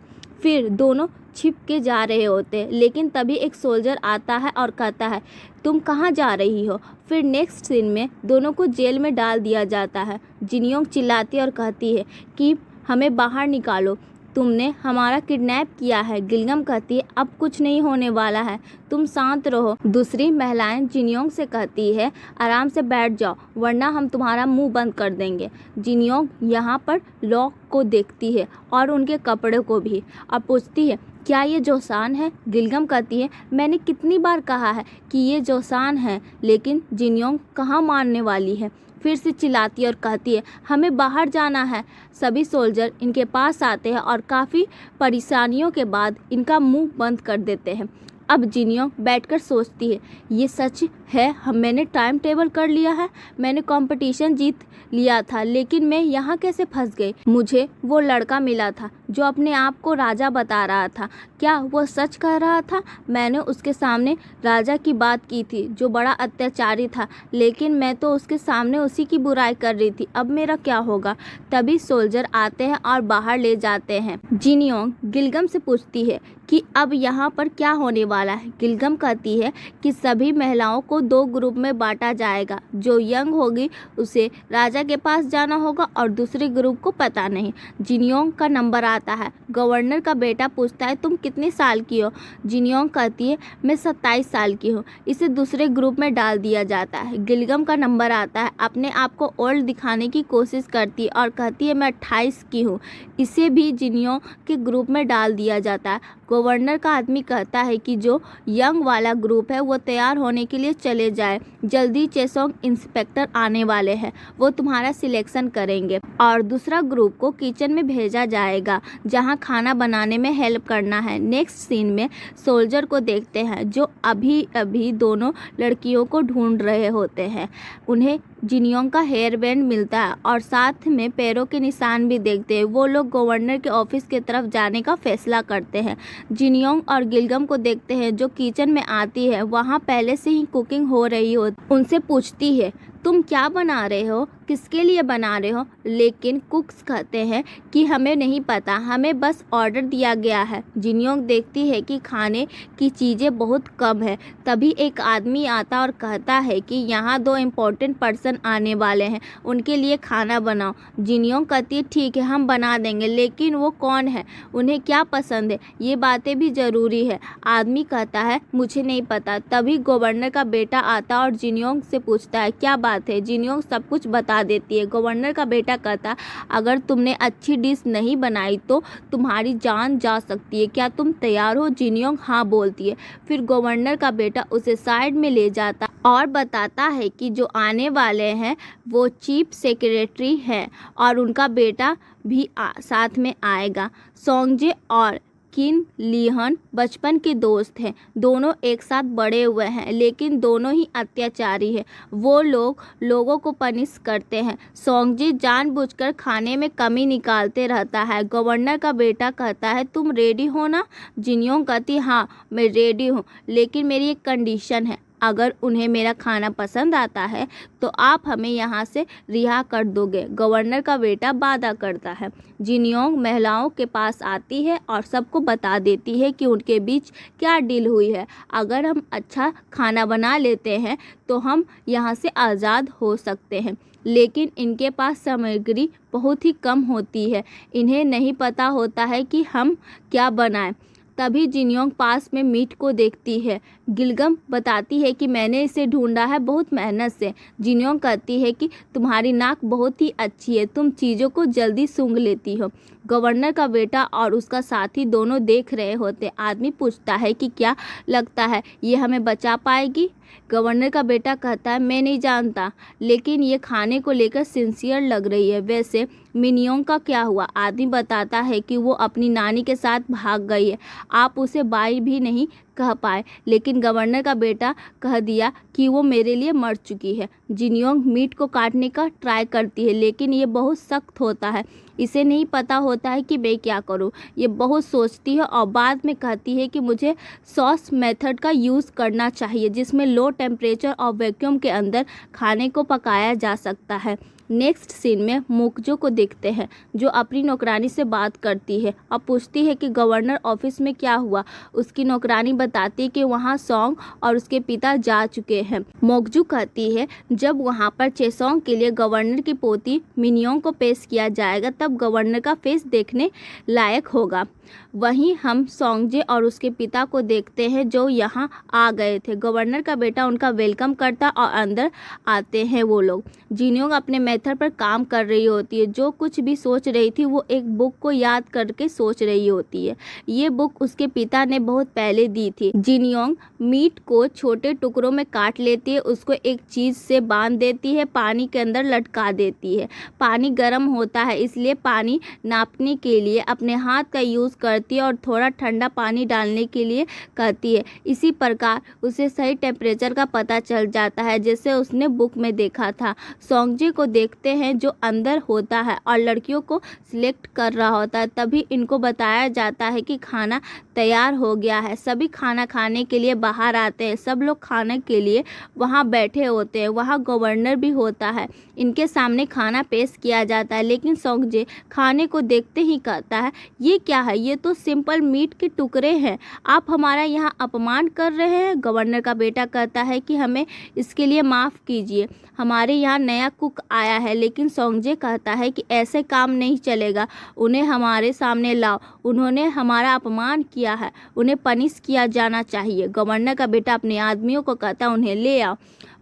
फिर दोनों छिप के जा रहे होते हैं, लेकिन तभी एक सोल्जर आता है और कहता है तुम कहाँ जा रही हो। फिर नेक्स्ट सीन में दोनों को जेल में डाल दिया जाता है। जिनयोंग चिल्लाती और कहती है कि हमें बाहर निकालो, तुमने हमारा किडनैप किया है। गिलगम कहती है अब कुछ नहीं होने वाला है, तुम शांत रहो। दूसरी महिलाएं जिनयोंग से कहती है आराम से बैठ जाओ वरना हम तुम्हारा मुंह बंद कर देंगे। जिनयोंग यहाँ पर लॉक को देखती है और उनके कपड़े को भी और पूछती है क्या ये जोसान है। गिलगम कहती है मैंने कितनी बार कहा है कि ये जोसान है, लेकिन जिनयोंग कहाँ मानने वाली है। फिर से चिल्लाती और कहती है हमें बाहर जाना है। सभी सोल्जर इनके पास आते हैं और काफ़ी परेशानियों के बाद इनका मुंह बंद कर देते हैं। अब जिनयोंग बैठकर सोचती है ये सच है, मैंने टाइम टेबल कर लिया है, मैंने कंपटीशन जीत लिया था, लेकिन मैं यहाँ कैसे फंस गई। मुझे वो लड़का मिला था जो अपने आप को राजा बता रहा था, क्या वो सच कह रहा था। मैंने उसके सामने राजा की बात की थी जो बड़ा अत्याचारी था, लेकिन मैं तो उसके सामने उसी की बुराई कर रही थी, अब मेरा क्या होगा। तभी सोल्जर आते हैं और बाहर ले जाते हैं। जिनयोंग गिलगम से पूछती है कि अब यहाँ पर क्या होने वाला है। गिलगम कहती है कि सभी महिलाओं को 2 ग्रुप में बांटा जाएगा, जो यंग होगी उसे राजा के पास जाना होगा और दूसरे ग्रुप को पता नहीं। जिनयोंग का नंबर आता है। गवर्नर का बेटा पूछता है तुम कितने साल की हो। जिनयोंग कहती है मैं 27 साल की हूँ। इसे दूसरे ग्रुप में डाल दिया जाता है। गिलगम का नंबर आता है। अपने आप को ओल्ड दिखाने की कोशिश करती है और कहती है मैं 28 की हूँ। इसे भी जिनयोंग के ग्रुप में डाल दिया जाता है। गवर्नर का आदमी कहता है कि जो यंग वाला ग्रुप है वो तैयार होने के लिए चले जाए, जल्दी चेसोंग इंस्पेक्टर आने वाले हैं, वो तुम्हारा सिलेक्शन करेंगे। और दूसरा ग्रुप को किचन में भेजा जाएगा जहां खाना बनाने में हेल्प करना है। नेक्स्ट सीन में सोल्जर को देखते हैं जो अभी अभी दोनों लड़कियों को ढूंढ रहे होते हैं। उन्हें जिनयोंग का हेयर बैंड मिलता है और साथ में पैरों के निशान भी देखते हैं। वो लोग गवर्नर के ऑफिस की तरफ जाने का फैसला करते हैं। जिनयोंग और गिलगम को देखते हैं जो किचन में आती है, वहाँ पहले से ही कुकिंग हो रही हो। उनसे पूछती है तुम क्या बना रहे हो, किसके लिए बना रहे हो। लेकिन कुक्स कहते हैं कि हमें नहीं पता, हमें बस ऑर्डर दिया गया है। जिनयोंग देखती है कि खाने की चीज़ें बहुत कम है। तभी एक आदमी आता और कहता है कि यहाँ 2 इम्पोर्टेंट पर्सन आने वाले हैं, उनके लिए खाना बनाओ। जिनयोंग कहती है ठीक है हम बना देंगे, लेकिन वो कौन है, उन्हें क्या पसंद है, ये बातें भी ज़रूरी है। आदमी कहता है मुझे नहीं पता। तभी गवर्नर का बेटा आता और जिनयोंग से पूछता है क्या बात है। जिनयोंग सब कुछ बता देती है। गवर्नर का बेटा कहता अगर तुमने अच्छी डिश नहीं बनाई तो तुम्हारी जान जा सकती है, क्या तुम तैयार हो। जिनयोंग हाँ बोलती है। फिर गवर्नर का बेटा उसे साइड में ले जाता और बताता है कि जो आने वाले हैं वो चीफ सेक्रेटरी है और उनका बेटा भी साथ में आएगा। सोंगजे और किन लिहन बचपन के दोस्त हैं। दोनों एक साथ बड़े हुए हैं, लेकिन दोनों ही अत्याचारी हैं। वो लोगों को पनिश करते हैं। सोंगजी जानबूझकर खाने में कमी निकालते रहता है। गवर्नर का बेटा कहता है तुम रेडी हो ना। जिनयोंग कहती हाँ मैं रेडी हूँ, लेकिन मेरी एक कंडीशन है, अगर उन्हें मेरा खाना पसंद आता है तो आप हमें यहाँ से रिहा कर दोगे। गवर्नर का बेटा वादा करता है। जिनयोंग महिलाओं के पास आती है और सबको बता देती है कि उनके बीच क्या डील हुई है। अगर हम अच्छा खाना बना लेते हैं तो हम यहाँ से आज़ाद हो सकते हैं, लेकिन इनके पास सामग्री बहुत ही कम होती है, इन्हें नहीं पता होता है कि हम क्या बनाएं। तभी जिनयोंग पास में मीट को देखती है। गिलगम बताती है कि मैंने इसे ढूंढा है बहुत मेहनत से। जिनयोंग कहती है कि तुम्हारी नाक बहुत ही अच्छी है, तुम चीज़ों को जल्दी सूंघ लेती हो। गवर्नर का बेटा और उसका साथी दोनों देख रहे होते। आदमी पूछता है कि क्या लगता है ये हमें बचा पाएगी। गवर्नर का बेटा कहता है मैं नहीं जानता, लेकिन ये खाने को लेकर सिंसियर लग रही है। वैसे मिनियोंग का क्या हुआ। आदमी बताता है कि वो अपनी नानी के साथ भाग गई है, आप उसे बाय भी नहीं कह पाए, लेकिन गवर्नर का बेटा कह दिया कि वो मेरे लिए मर चुकी है। जिनयोंग मीट को काटने का ट्राई करती है, लेकिन ये बहुत सख्त होता है। इसे नहीं पता होता है कि मैं क्या करूं। ये बहुत सोचती है और बाद में कहती है कि मुझे सॉस मेथड का यूज़ करना चाहिए, जिसमें लो टेम्परेचर और वैक्यूम के अंदर खाने को पकाया जा सकता है। नेक्स्ट सीन में मोकजो को देखते हैं, जो अपनी नौकरानी से बात करती है और पूछती है कि गवर्नर ऑफिस में क्या हुआ। उसकी नौकरानी बताती है कि वहाँ सोंग और उसके पिता जा चुके हैं। मोकजो कहती है जब वहाँ पर चेसोंग के लिए गवर्नर की पोती मिनियोंग को पेश किया जाएगा तब गवर्नर का फेस देखने लायक होगा। वहीं हम सोंगजे और उसके पिता को देखते हैं जो यहाँ आ गए थे। गवर्नर का बेटा उनका वेलकम करता और अंदर आते हैं वो लोग। जिनयोंग अपने मेथड पर काम कर रही होती है। जो कुछ भी सोच रही थी वो एक बुक को याद करके सोच रही होती है। ये बुक उसके पिता ने बहुत पहले दी थी। जिनयोंग मीट को छोटे टुकड़ों में काट लेती है, उसको एक चीज़ से बांध देती है, पानी के अंदर लटका देती है। पानी गर्म होता है, इसलिए पानी नापने के लिए अपने हाथ का यूज़ करती है और थोड़ा ठंडा पानी डालने के लिए कहती है। इसी प्रकार उसे सही टेम्परेचर का पता चल जाता है, जैसे उसने बुक में देखा था। सोंगजे को देखते हैं जो अंदर होता है और लड़कियों को सिलेक्ट कर रहा होता है। तभी इनको बताया जाता है कि खाना तैयार हो गया है। सभी खाना खाने के लिए बाहर आते हैं। सब लोग खाने के लिए वहाँ बैठे होते हैं। वहाँ गवर्नर भी होता है। इनके सामने खाना पेश किया जाता है, लेकिन सोंगजे खाने को देखते ही कहता है ये क्या है, ये तो सिंपल मीट के टुकड़े हैं, आप हमारा यहाँ अपमान कर रहे हैं। गवर्नर का बेटा कहता है कि हमें इसके लिए माफ़ कीजिए, हमारे यहाँ नया कुक आया है। लेकिन सोंगजे कहता है कि ऐसे काम नहीं चलेगा, उन्हें हमारे सामने लाओ, उन्होंने हमारा अपमान किया है, उन्हें पनिश किया जाना चाहिए। गवर्नर का बेटा अपने आदमियों को कहता है उन्हें ले आओ।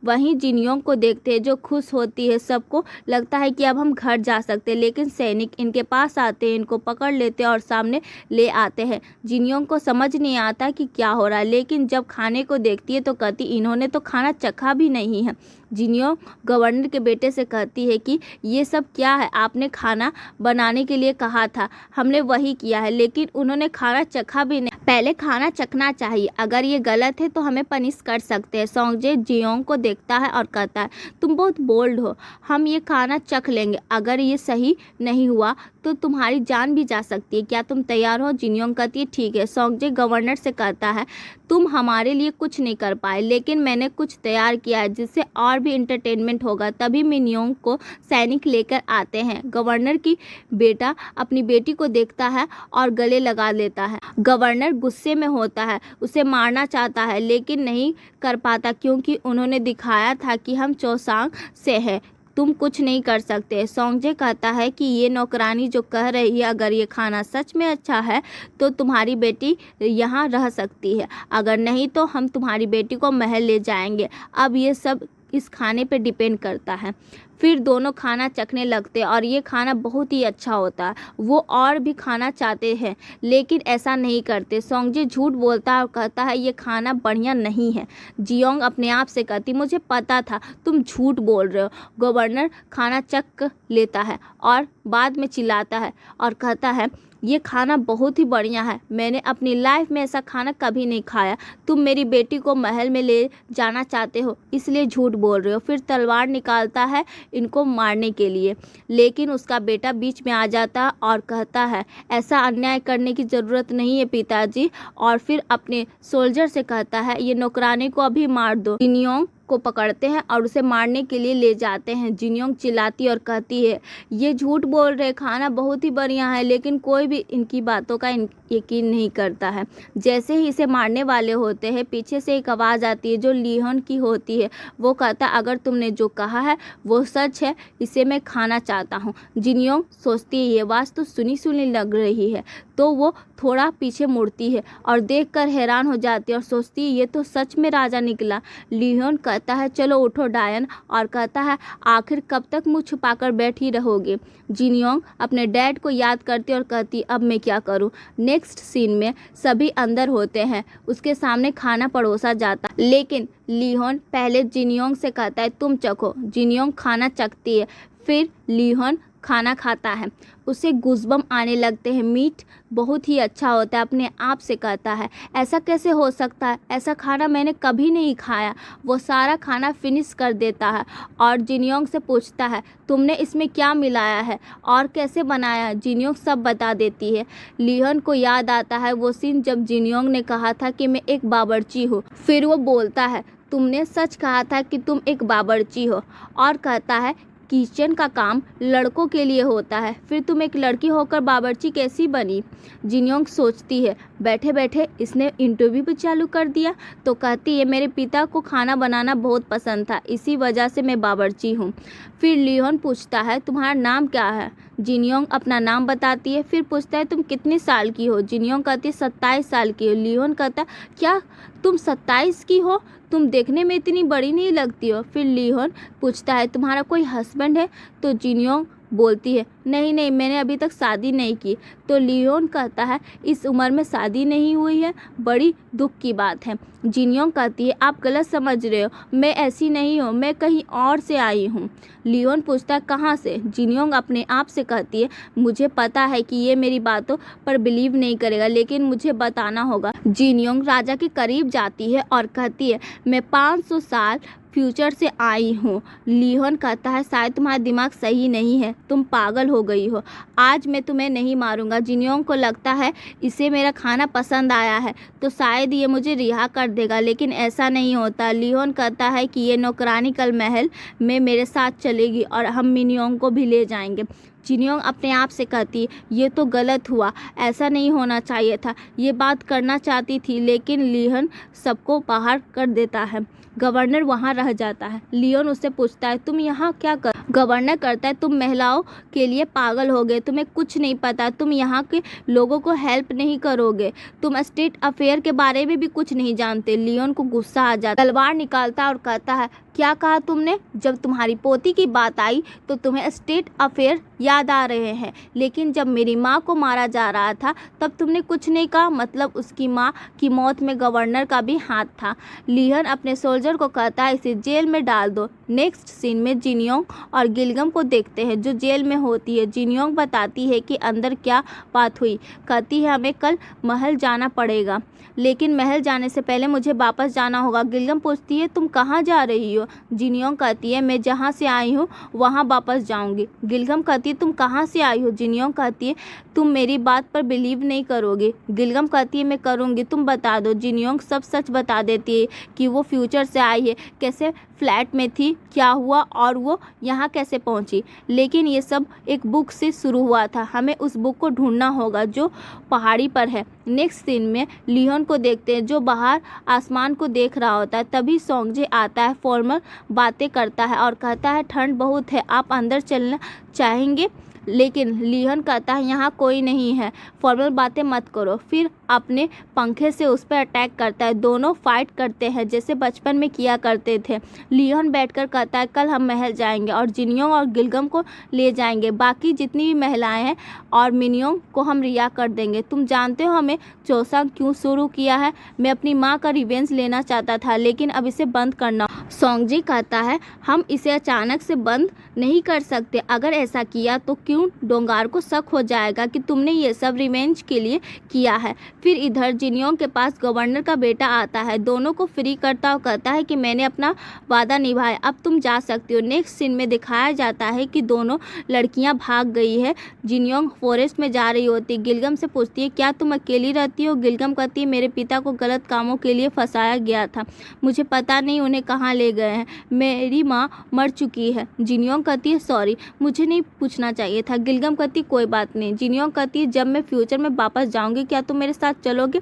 वहीं जिनयोंग को देखते हैं जो खुश होती है। सबको लगता है कि अब हम घर जा सकते हैं, लेकिन सैनिक इनके पास आते हैं, इनको पकड़ लेते हैं और सामने ले आते हैं। जिनयोंग को समझ नहीं आता कि क्या हो रहा है, लेकिन जब खाने को देखती है तो कहती इन्होंने तो खाना चखा भी नहीं है। जिनयोंग गवर्नर के बेटे से कहती है कि ये सब क्या है, आपने खाना बनाने के लिए कहा था, हमने वही किया है, लेकिन उन्होंने खाना चखा भी नहीं। पहले खाना चखना चाहिए, अगर ये गलत है तो हमें पनिश कर सकते हैं। सोंगजे जियोंग को देखता है और कहता है तुम बहुत बोल्ड हो, हम ये खाना चख लेंगे, अगर ये सही नहीं हुआ तो तुम्हारी जान भी जा सकती है, क्या तुम तैयार हो। जिनयोंग कहती है ठीक है। सोंगजे गवर्नर से कहता है तुम हमारे लिए कुछ नहीं कर पाए, लेकिन मैंने कुछ तैयार किया है जिससे और भी इंटरटेनमेंट होगा। तभी मिनियोंग को सैनिक लेकर आते हैं। गवर्नर की बेटा अपनी बेटी को देखता है और गले लगा लेता है। गवर्नर गुस्से में होता है, उसे मारना चाहता है लेकिन नहीं कर पाता, क्योंकि उन्होंने दिखाया था कि हम चौसांग से हैं, तुम कुछ नहीं कर सकते। सोंगजे कहता है कि ये नौकरानी जो कह रही है अगर ये खाना सच में अच्छा है तो तुम्हारी बेटी यहाँ रह सकती है, अगर नहीं तो हम तुम्हारी बेटी को महल ले जाएंगे। अब ये सब इस खाने पे डिपेंड करता है। फिर दोनों खाना चखने लगते हैं और ये खाना बहुत ही अच्छा होता है। वो और भी खाना चाहते हैं लेकिन ऐसा नहीं करते। सोंगजे झूठ बोलता है और कहता है ये खाना बढ़िया नहीं है। जियोंग अपने आप से कहती मुझे पता था तुम झूठ बोल रहे हो। गवर्नर खाना चख लेता है और बाद में चिल्लाता है और कहता है ये खाना बहुत ही बढ़िया है, मैंने अपनी लाइफ में ऐसा खाना कभी नहीं खाया। तुम मेरी बेटी को महल में ले जाना चाहते हो इसलिए झूठ बोल रहे हो। फिर तलवार निकालता है इनको मारने के लिए, लेकिन उसका बेटा बीच में आ जाता है और कहता है ऐसा अन्याय करने की ज़रूरत नहीं है पिताजी, और फिर अपने सोल्जर से कहता है ये नौकरानी को अभी मार दो। जिनयोंग को पकड़ते हैं और उसे मारने के लिए ले जाते हैं। जिनयोंग चिल्लाती और कहती है ये झूठ बोल रहे, खाना बहुत ही बढ़िया है, लेकिन कोई भी इनकी बातों का यकीन नहीं करता है। जैसे ही इसे मारने वाले होते हैं पीछे से एक आवाज़ आती है जो लिहोन की होती है। वो कहता अगर तुमने जो कहा है वो सच है, इसे मैं खाना चाहता हूँ। जिनयोंग सोचती है ये आवाज़ तो सुनी सुनी लग रही है, तो वो थोड़ा पीछे मुड़ती है और देखकर हैरान हो जाती है और सोचती है ये तो सच में राजा निकला। लियोन कहता है चलो उठो डायन, और कहता है आखिर कब तक मुँह छुपाकर बैठी रहोगे। जिनयोंग अपने डैड को याद करती और कहती अब मैं क्या करूं। नेक्स्ट सीन में सभी अंदर होते हैं, उसके सामने खाना परोसा जाता, लेकिन लिहोन पहले जिनयोंग से कहता है तुम चखो। जिनयोंग खाना चखती है, फिर लिहोन खाना खाता है उसे गूज़बम्प आने लगते हैं। मीट बहुत ही अच्छा होता है, अपने आप से कहता है। ऐसा कैसे हो सकता है, ऐसा खाना मैंने कभी नहीं खाया। वो सारा खाना फिनिश कर देता है और जिनयोंग से पूछता है तुमने इसमें क्या मिलाया है और कैसे बनाया। जिनयोंग सब बता देती है। लियोन को याद आता है वो सीन जब जिनयोंग ने कहा था कि मैं एक बावर्ची हूँ। फिर वो बोलता है तुमने सच कहा था कि तुम एक बावर्ची हो, और कहता है किचन का काम लड़कों के लिए होता है, फिर तुम एक लड़की होकर बावर्ची कैसी बनी। जिनयोंग सोचती है बैठे बैठे इसने इंटरव्यू भी चालू कर दिया। तो कहती है मेरे पिता को खाना बनाना बहुत पसंद था, इसी वजह से मैं बावर्ची हूँ। फिर लियोन पूछता है तुम्हारा नाम क्या है। जिनयोंग अपना नाम बताती है। फिर पूछता है तुम कितने साल की हो। जिनयोंग कहती है 27 साल की हो। लियोन कहता है क्या तुम 27 की हो, तुम देखने में इतनी बड़ी नहीं लगती हो। फिर लियोन पूछता है तुम्हारा कोई हस्बैंड है। तो जिनयोंग बोलती है नहीं नहीं, मैंने अभी तक शादी नहीं की। तो लियोन कहता है इस उम्र में शादी नहीं हुई है, बड़ी दुख की बात है। जिनयोंग कहती है आप गलत समझ रहे हो, मैं ऐसी नहीं हूँ, मैं कहीं और से आई हूँ। लियोन पूछता है कहाँ से। जिनयोंग अपने आप से कहती है मुझे पता है कि ये मेरी बातों पर बिलीव नहीं करेगा, लेकिन मुझे बताना होगा। जिनयोंग राजा के करीब जाती है और कहती है मैं 500 साल फ्यूचर से आई हूँ। लियोन कहता है शायद तुम्हारा दिमाग सही नहीं है, तुम पागल हो गई हो, आज मैं तुम्हें नहीं मारूंगा। जिनयोंग को लगता है इसे मेरा खाना पसंद आया है तो शायद ये मुझे रिहा कर देगा, लेकिन ऐसा नहीं होता। लियोन कहता है कि ये नौकरानी कल महल में मेरे साथ चलेगी और हम मिनयोंग को भी ले जाएंगे। जिनयोंग अपने आप से कहती है ये तो गलत हुआ, ऐसा नहीं होना चाहिए था। ये बात करना चाहती थी लेकिन लियोन सबको बाहर कर देता है। गवर्नर वहाँ रह जाता है। लियोन उससे पूछता है तुम यहाँ क्या कर। गवर्नर करता है तुम महिलाओं के लिए पागल हो गए, तुम्हें कुछ नहीं पता, तुम यहाँ के लोगों को हेल्प नहीं करोगे, तुम स्टेट अफेयर के बारे में भी कुछ नहीं जानते। लियोन को गुस्सा आ जाता है, तलवार निकालता है और कहता है क्या कहा तुमने। जब तुम्हारी पोती की बात आई तो तुम्हें स्टेट अफेयर याद आ रहे हैं, लेकिन जब मेरी माँ को मारा जा रहा था तब तुमने कुछ नहीं कहा, मतलब उसकी माँ की मौत में गवर्नर का भी हाथ था। लियोन अपने सोल्जर को कहता है इसे जेल में डाल दो। नेक्स्ट सीन में जिनयोंग और गिलगम को देखते हैं जो जेल में होती है। जिनयोंग बताती है कि अंदर क्या बात हुई। कहती है हमें कल महल जाना पड़ेगा, लेकिन महल जाने से पहले मुझे वापस जाना होगा। गिलगम पूछती है तुम कहाँ जा रही हो। जिनयोंग कहती है मैं जहाँ से आई हूँ वहाँ वापस जाऊँगी। गिलगम कहती है तुम कहाँ से आई हो। जिनयोंग कहती है तुम मेरी बात पर बिलीव नहीं करोगे। गिलगम कहती है मैं करूँगी, तुम बता दो। जिनयोंग सब सच बता देती है कि वो फ्यूचर से आई है, कैसे फ्लैट में थी, क्या हुआ और वो यहाँ कैसे पहुँची। लेकिन ये सब एक बुक से शुरू हुआ था, हमें उस बुक को ढूंढना होगा जो पहाड़ी पर है। नेक्स्ट सीन में लियोन को देखते हैं जो बाहर आसमान को देख रहा होता है। तभी सोंगजे आता है, फॉर्मल बातें करता है और कहता है ठंड बहुत है, आप अंदर चलना चाहेंगे। लेकिन लियोन कहता है यहाँ कोई नहीं है, फॉर्मल बातें मत करो। फिर अपने पंखे से उस पर अटैक करता है। दोनों फाइट करते हैं जैसे बचपन में किया करते थे। लियोन बैठकर कहता है कल हम महल जाएंगे और जिनयोंग और गिलगम को ले जाएंगे, बाकी जितनी भी महिलाएं हैं और मिनयोंग को हम रिहा कर देंगे। तुम जानते हो हमें चोसंग क्यों शुरू किया है, मैं अपनी माँ का रिवेंज लेना चाहता था, लेकिन अब इसे बंद करना। सोंगजी कहता है हम इसे अचानक से बंद नहीं कर सकते, अगर ऐसा किया तो क्यों डोंगार को शक हो जाएगा कि तुमने ये सब रिवेंज के लिए किया है। फिर इधर जिनयोंग के पास गवर्नर का बेटा आता है, दोनों को फ्री करता और कहता है कि मैंने अपना वादा निभाया, अब तुम जा सकती हो। नेक्स्ट सीन में दिखाया जाता है कि दोनों लड़कियां भाग गई है। जिनयोंग फॉरेस्ट में जा रही होती, गिलगम से पूछती है क्या तुम अकेली रहती हो। गिलगम कहती है मेरे पिता को गलत कामों के लिए फंसाया गया था, मुझे पता नहीं उन्हें कहाँ ले गए हैं, मेरी माँ मर चुकी है। जिनयोंग कहती है सॉरी, मुझे नहीं पूछना चाहिए था। गिलगम कहती कोई बात नहीं। जिनयोंग कहती है जब मैं फ्यूचर में वापस जाऊंगी क्या तुम मेरे साथ चलोगे।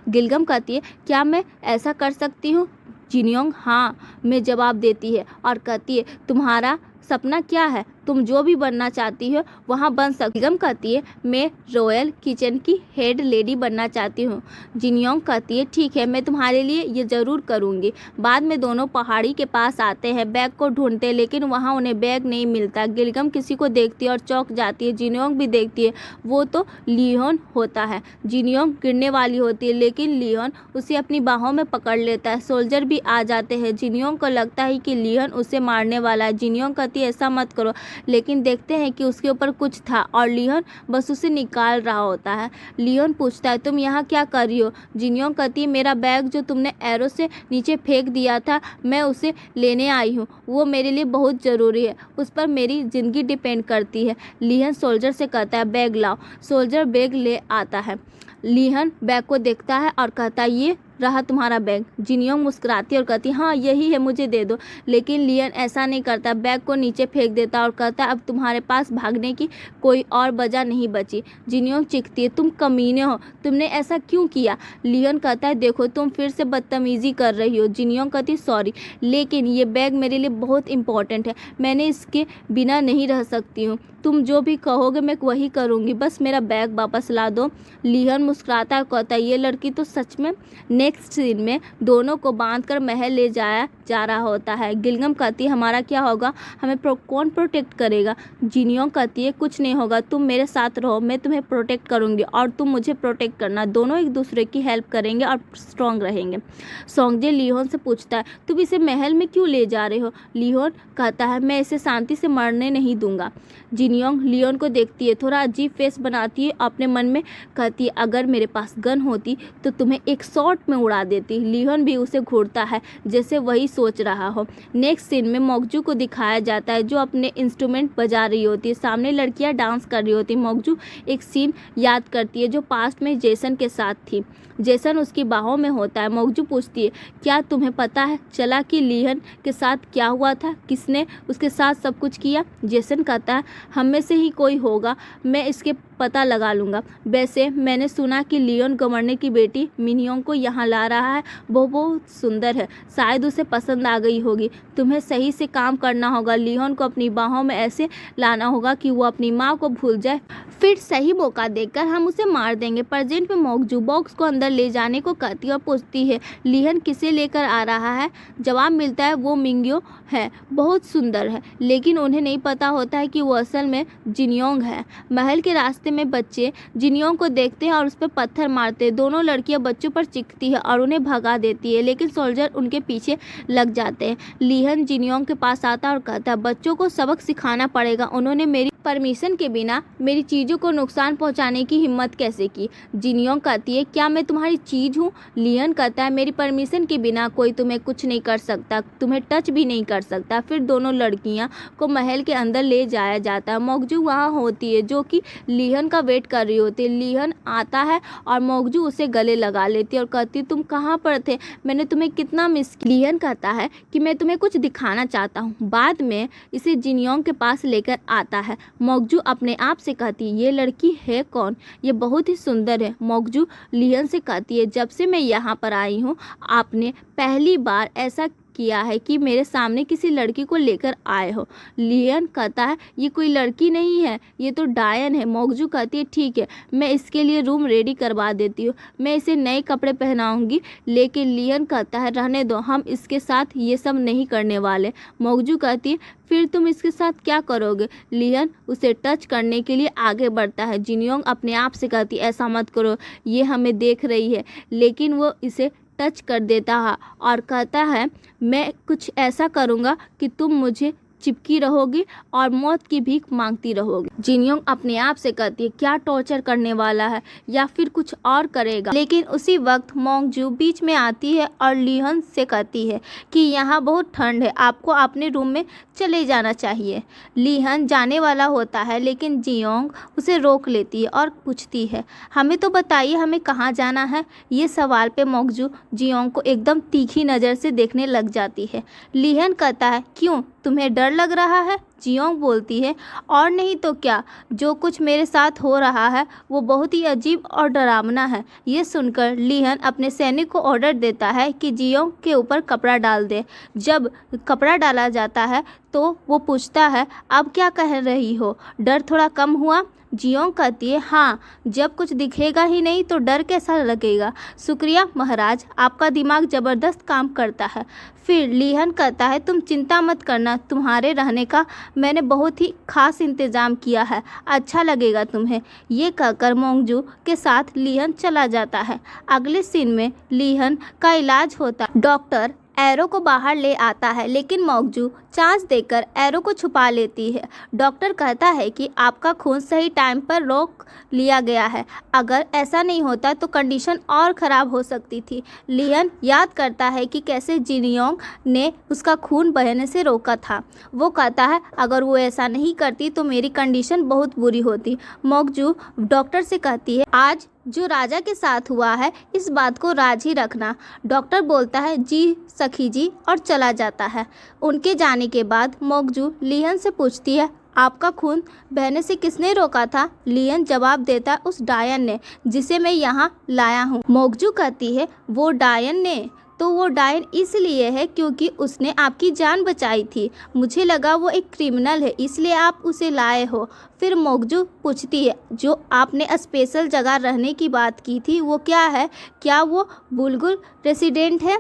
गिलगम कहती है क्या मैं ऐसा कर सकती हूँ। जिनयोंग हाँ में जवाब देती है और कहती है तुम्हारा सपना क्या है, तुम जो भी बनना चाहती हो वहाँ बन सकती। गिलगम कहती है मैं रॉयल किचन की हेड लेडी बनना चाहती हूँ। जिनयोंग कहती है ठीक है, मैं तुम्हारे लिए ये ज़रूर करूँगी। बाद में दोनों पहाड़ी के पास आते हैं, बैग को ढूंढते हैं लेकिन वहाँ उन्हें बैग नहीं मिलता। गिलगम किसी को देखती है और चौंक जाती है। जिनयोंग भी देखती है, वो तो लियोन होता है। जिनयोंग गिरने वाली होती है लेकिन लियोन उसे अपनी बाहों में पकड़ लेता है। सोल्जर भी आ जाते हैं। जिनयोंग को लगता है कि लियोन उसे मारने वाला है। जिनयोंग कहती है ऐसा मत करो, लेकिन देखते हैं कि उसके ऊपर कुछ था और लियोन बस उसे निकाल रहा होता है। लियोन पूछता है तुम यहाँ क्या कर रही हो? जिनयोंग कहती है मेरा बैग जो तुमने एरो से नीचे फेंक दिया था मैं उसे लेने आई हूँ, वो मेरे लिए बहुत ज़रूरी है, उस पर मेरी ज़िंदगी डिपेंड करती है। लियोन सोल्जर से कहता है बैग लाओ। सोल्जर बैग ले आता है। लियोन बैग को देखता है और कहता है ये रहा तुम्हारा बैग। जिनयोंग मुस्कुराती और कहती हाँ यही है, मुझे दे दो। लेकिन लियोन ऐसा नहीं करता, बैग को नीचे फेंक देता और कहता अब तुम्हारे पास भागने की कोई और वजह नहीं बची। जिनयोंग चीखती है तुम कमीने हो, तुमने ऐसा क्यों किया? लियोन कहता है देखो तुम फिर से बदतमीजी कर रही हो। जिनयोंग कहती सॉरी, लेकिन ये बैग मेरे लिए बहुत इंपॉर्टेंट है, मैंने इसके बिना नहीं रह सकती हूँ, तुम जो भी कहोगे मैं वही करूँगी, बस मेरा बैग वापस ला दो। लियोन मुस्कुराता है, कहता है ये लड़की तो सच में। नेक्स्ट सीन में दोनों को बांधकर महल ले जाया जा रहा होता है। गिलगम कहती है हमारा क्या होगा, हमें कौन प्रोटेक्ट करेगा? जिनयोंग कहती है कुछ नहीं होगा, तुम मेरे साथ रहो, मैं तुम्हें प्रोटेक्ट करूँगी और तुम मुझे प्रोटेक्ट करना, दोनों एक दूसरे की हेल्प करेंगे और स्ट्रॉन्ग रहेंगे। सोंगजे लियोन से पूछता है तुम इसे महल में क्यों ले जा रहे हो? लियोन कहता है मैं इसे शांति से मरने नहीं दूंगा। जिनयोंग लियोन को देखती है, थोड़ा अजीब फेस बनाती है, अपने मन में कहती है अगर मेरे पास गन होती तो तुम्हें एक शॉट में उड़ा देती। लियोन भी उसे घूरता है जैसे वही सोच रहा हो। नेक्स्ट सीन में मोकजू को दिखाया जाता है जो अपने इंस्ट्रूमेंट बजा रही होती है, सामने लड़कियां डांस कर रही होती है। मोकजू एक सीन याद करती है जो पास्ट में जेसन के साथ थी। जेसन उसकी बाहों में होता है। मोकजू पूछती है क्या तुम्हें पता है चला कि लियोन के साथ क्या हुआ था, किसने उसके साथ सब कुछ किया? जेसन कहता है हम में से ही कोई होगा, मैं इसके पता लगा लूँगा। वैसे मैंने सुना कि लियोन गवर्नर की बेटी मिनयोंग को यहाँ ला रहा है, वो बहुत सुंदर है, शायद उसे पसंद आ गई होगी। तुम्हें सही से काम करना होगा, लियोन को अपनी बाहों में ऐसे लाना होगा कि वो अपनी माँ को भूल जाए, फिर सही मौका देखकर हम उसे मार देंगे। प्रेजेंट में मोकजू बॉक्स को अंदर ले जाने को कहती और पूछती है लियोन किसे लेकर आ रहा है? जवाब मिलता है वो मिंग्यो है, बहुत सुंदर है, लेकिन उन्हें नहीं पता होता है कि वो असल में जिनयोंग है। महल के रास्ते में बच्चे जिनयोंग को देखते हैं और उस पर पत्थर मारते हैं। दोनों लड़कियां बच्चों पर चिढ़ती है और उन्हें भगा देती है, लेकिन सोल्जर उनके पीछे लग जाते हैं। लियोन जिनयोंग के पास आता और कहता है बच्चों को सबक सिखाना पड़ेगा, उन्होंने मेरी परमिशन के बिना मेरी चीज़ों को नुकसान पहुंचाने की हिम्मत कैसे की? जिनयोंग कहती है क्या मैं तुम्हारी चीज़ हूँ? लियोन कहता है मेरी परमिशन के बिना कोई तुम्हें कुछ नहीं कर सकता, तुम्हें टच भी नहीं कर सकता। फिर दोनों लड़कियां को महल के अंदर ले जाया जाता है। मोकजू वहाँ होती है जो कि लियोन का वेट कर रही होती है। लियोन आता है और मोकजू उसे गले लगा लेती है और कहती है तुम कहाँ पर थे, मैंने तुम्हें कितना मिस किया। लियोन कहता है कि मैं तुम्हें कुछ दिखाना चाहता हूँ। बाद में इसे जिनयोंग के पास लेकर आता है। मोकजू अपने आप से कहती है ये लड़की है कौन, ये बहुत ही सुंदर है। मोकजू लियोन से कहती है जब से मैं यहाँ पर आई हूँ आपने पहली बार ऐसा किया है कि मेरे सामने किसी लड़की को लेकर आए हो। लियोन कहता है ये कोई लड़की नहीं है, ये तो डायन है। मोकजू कहती है ठीक है, मैं इसके लिए रूम रेडी करवा देती हूँ, मैं इसे नए कपड़े पहनाऊंगी। लेकिन लियोन कहता है रहने दो, हम इसके साथ ये सब नहीं करने वाले। मोकजू कहती है फिर तुम इसके साथ क्या करोगे? लियोन उसे टच करने के लिए आगे बढ़ता है। जिनयोंग अपने आप से कहती है ऐसा मत करो, ये हमें देख रही है, लेकिन वो इसे टच कर देता है और कहता है मैं कुछ ऐसा करूँगा कि तुम मुझे चिपकी रहोगी और मौत की भीख मांगती रहोगी। जिनयोंग अपने आप से कहती है क्या टॉर्चर करने वाला है या फिर कुछ और करेगा? लेकिन उसी वक्त मोकजू बीच में आती है और लियोन से कहती है कि यहाँ बहुत ठंड है, आपको अपने रूम में चले जाना चाहिए। लियोन जाने वाला होता है लेकिन जियोंग उसे रोक लेती है और पूछती है हमें तो बताइए हमें कहाँ जाना है? ये सवाल पे मोकजू जियोंग को एकदम तीखी नज़र से देखने लग जाती है। लियोन कहता है क्यों, तुम्हें डर लग रहा है? जियोंग बोलती है और नहीं तो क्या, जो कुछ मेरे साथ हो रहा है वो बहुत ही अजीब और डरावना है। ये सुनकर लियोन अपने सैनिक को ऑर्डर देता है कि जियोंग के ऊपर कपड़ा डाल दे। जब कपड़ा डाला जाता है तो वो पूछता है अब क्या कह रही हो, डर थोड़ा कम हुआ? जियोंग कहती है हाँ, जब कुछ दिखेगा ही नहीं तो डर कैसा लगेगा। शुक्रिया महाराज, आपका दिमाग ज़बरदस्त काम करता है। फिर लियोन कहता है तुम चिंता मत करना, तुम्हारे रहने का मैंने बहुत ही खास इंतज़ाम किया है, अच्छा लगेगा तुम्हें। ये कहकर मोकजू के साथ लियोन चला जाता है। अगले सीन में लियोन का इलाज होता है। डॉक्टर एरो को बाहर ले आता है, लेकिन मोगजू चांस देकर एरो को छुपा लेती है। डॉक्टर कहता है कि आपका खून सही टाइम पर रोक लिया गया है, अगर ऐसा नहीं होता तो कंडीशन और ख़राब हो सकती थी। लियन याद करता है कि कैसे जिनियोंग ने उसका खून बहने से रोका था। वो कहता है अगर वो ऐसा नहीं करती तो मेरी कंडीशन बहुत बुरी होती। मोगजू डॉक्टर से कहती है आज जो राजा के साथ हुआ है इस बात को राज ही रखना। डॉक्टर बोलता है जी सखी जी और चला जाता है। उनके जाने के बाद मोगजू लियन से पूछती है आपका खून बहने से किसने रोका था? लियन जवाब देता उस डायन ने जिसे मैं यहाँ लाया हूँ। मोगजू कहती है वो डायन ने? तो वो डायन इसलिए है क्योंकि उसने आपकी जान बचाई थी। मुझे लगा वो एक क्रिमिनल है इसलिए आप उसे लाए हो। फिर मोगजू पूछती है जो आपने स्पेशल जगह रहने की बात की थी वो क्या है? क्या वो बुलगुल रेसिडेंट है?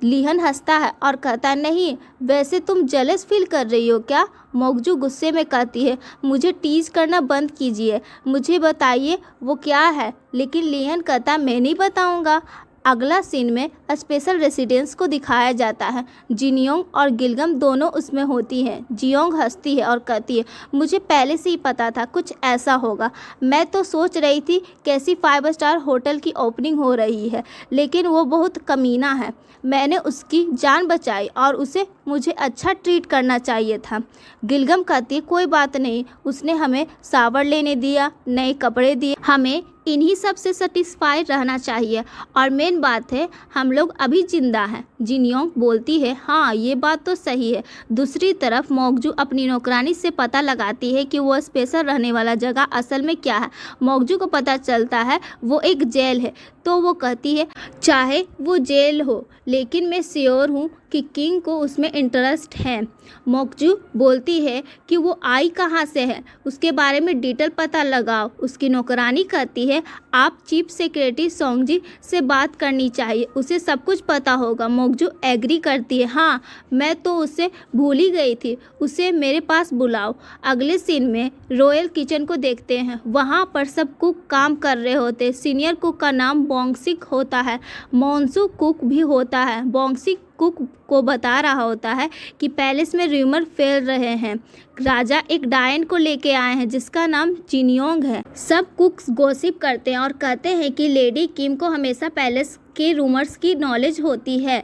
लिहन हंसता है और कहता है नहीं, वैसे तुम जेलस फील कर रही हो क्या? मोगजू गुस्से में कहती है मुझे टीज करना बंद कीजिए, मुझे बताइए वो क्या है। लेकिन लिहन कहता मैं नहीं बताऊंगा। अगला सीन में स्पेशल रेसिडेंस को दिखाया जाता है। जिनियोंग और गिलगम दोनों उसमें होती हैं। जियोंग हंसती है और कहती है मुझे पहले से ही पता था कुछ ऐसा होगा। मैं तो सोच रही थी कैसी 5 स्टार होटल की ओपनिंग हो रही है, लेकिन वो बहुत कमीना है। मैंने उसकी जान बचाई और उसे मुझे अच्छा ट्रीट करना चाहिए था। गिलगम कहती है कोई बात नहीं, उसने हमें शावर लेने दिया, नए कपड़े दिए, हमें इन्हीं सब से सेटिस्फाइड रहना चाहिए और मेन बात है हम लोग अभी जिंदा हैं। जिनियोंग बोलती है हाँ ये बात तो सही है। दूसरी तरफ मोगजू अपनी नौकरानी से पता लगाती है कि वो स्पेशल रहने वाला जगह असल में क्या है। मोगजू को पता चलता है वो एक जेल है, तो वो कहती है चाहे वो जेल हो लेकिन मैं श्योर हूँ कि किंग को उसमें इंटरेस्ट है। मोगजू बोलती है कि वो आई कहाँ से है, उसके बारे में डिटेल पता लगाओ। उसकी नौकरानी कहती है आप चीफ सेक्रेटरी सोंगजी से बात करनी चाहिए, उसे सब कुछ पता होगा। मोगजू एग्री करती है हाँ मैं तो उसे भूल ही गई थी, उसे मेरे पास बुलाओ। अगले सीन में रॉयल किचन को देखते हैं। वहाँ पर सब कुक काम कर रहे होते। सीनियर कुक का नाम बोंगसिक होता है, मोन्सू कुक भी होता है। बोंगसिक कुक को बता रहा होता है कि पैलेस में र्यूमर फैल रहे हैं, राजा एक डायन को लेके आए हैं जिसका नाम जिनियोंग है। सब कुक्स गॉसिप करते हैं और कहते हैं कि लेडी किम को हमेशा पैलेस के रूमर्स की नॉलेज होती है।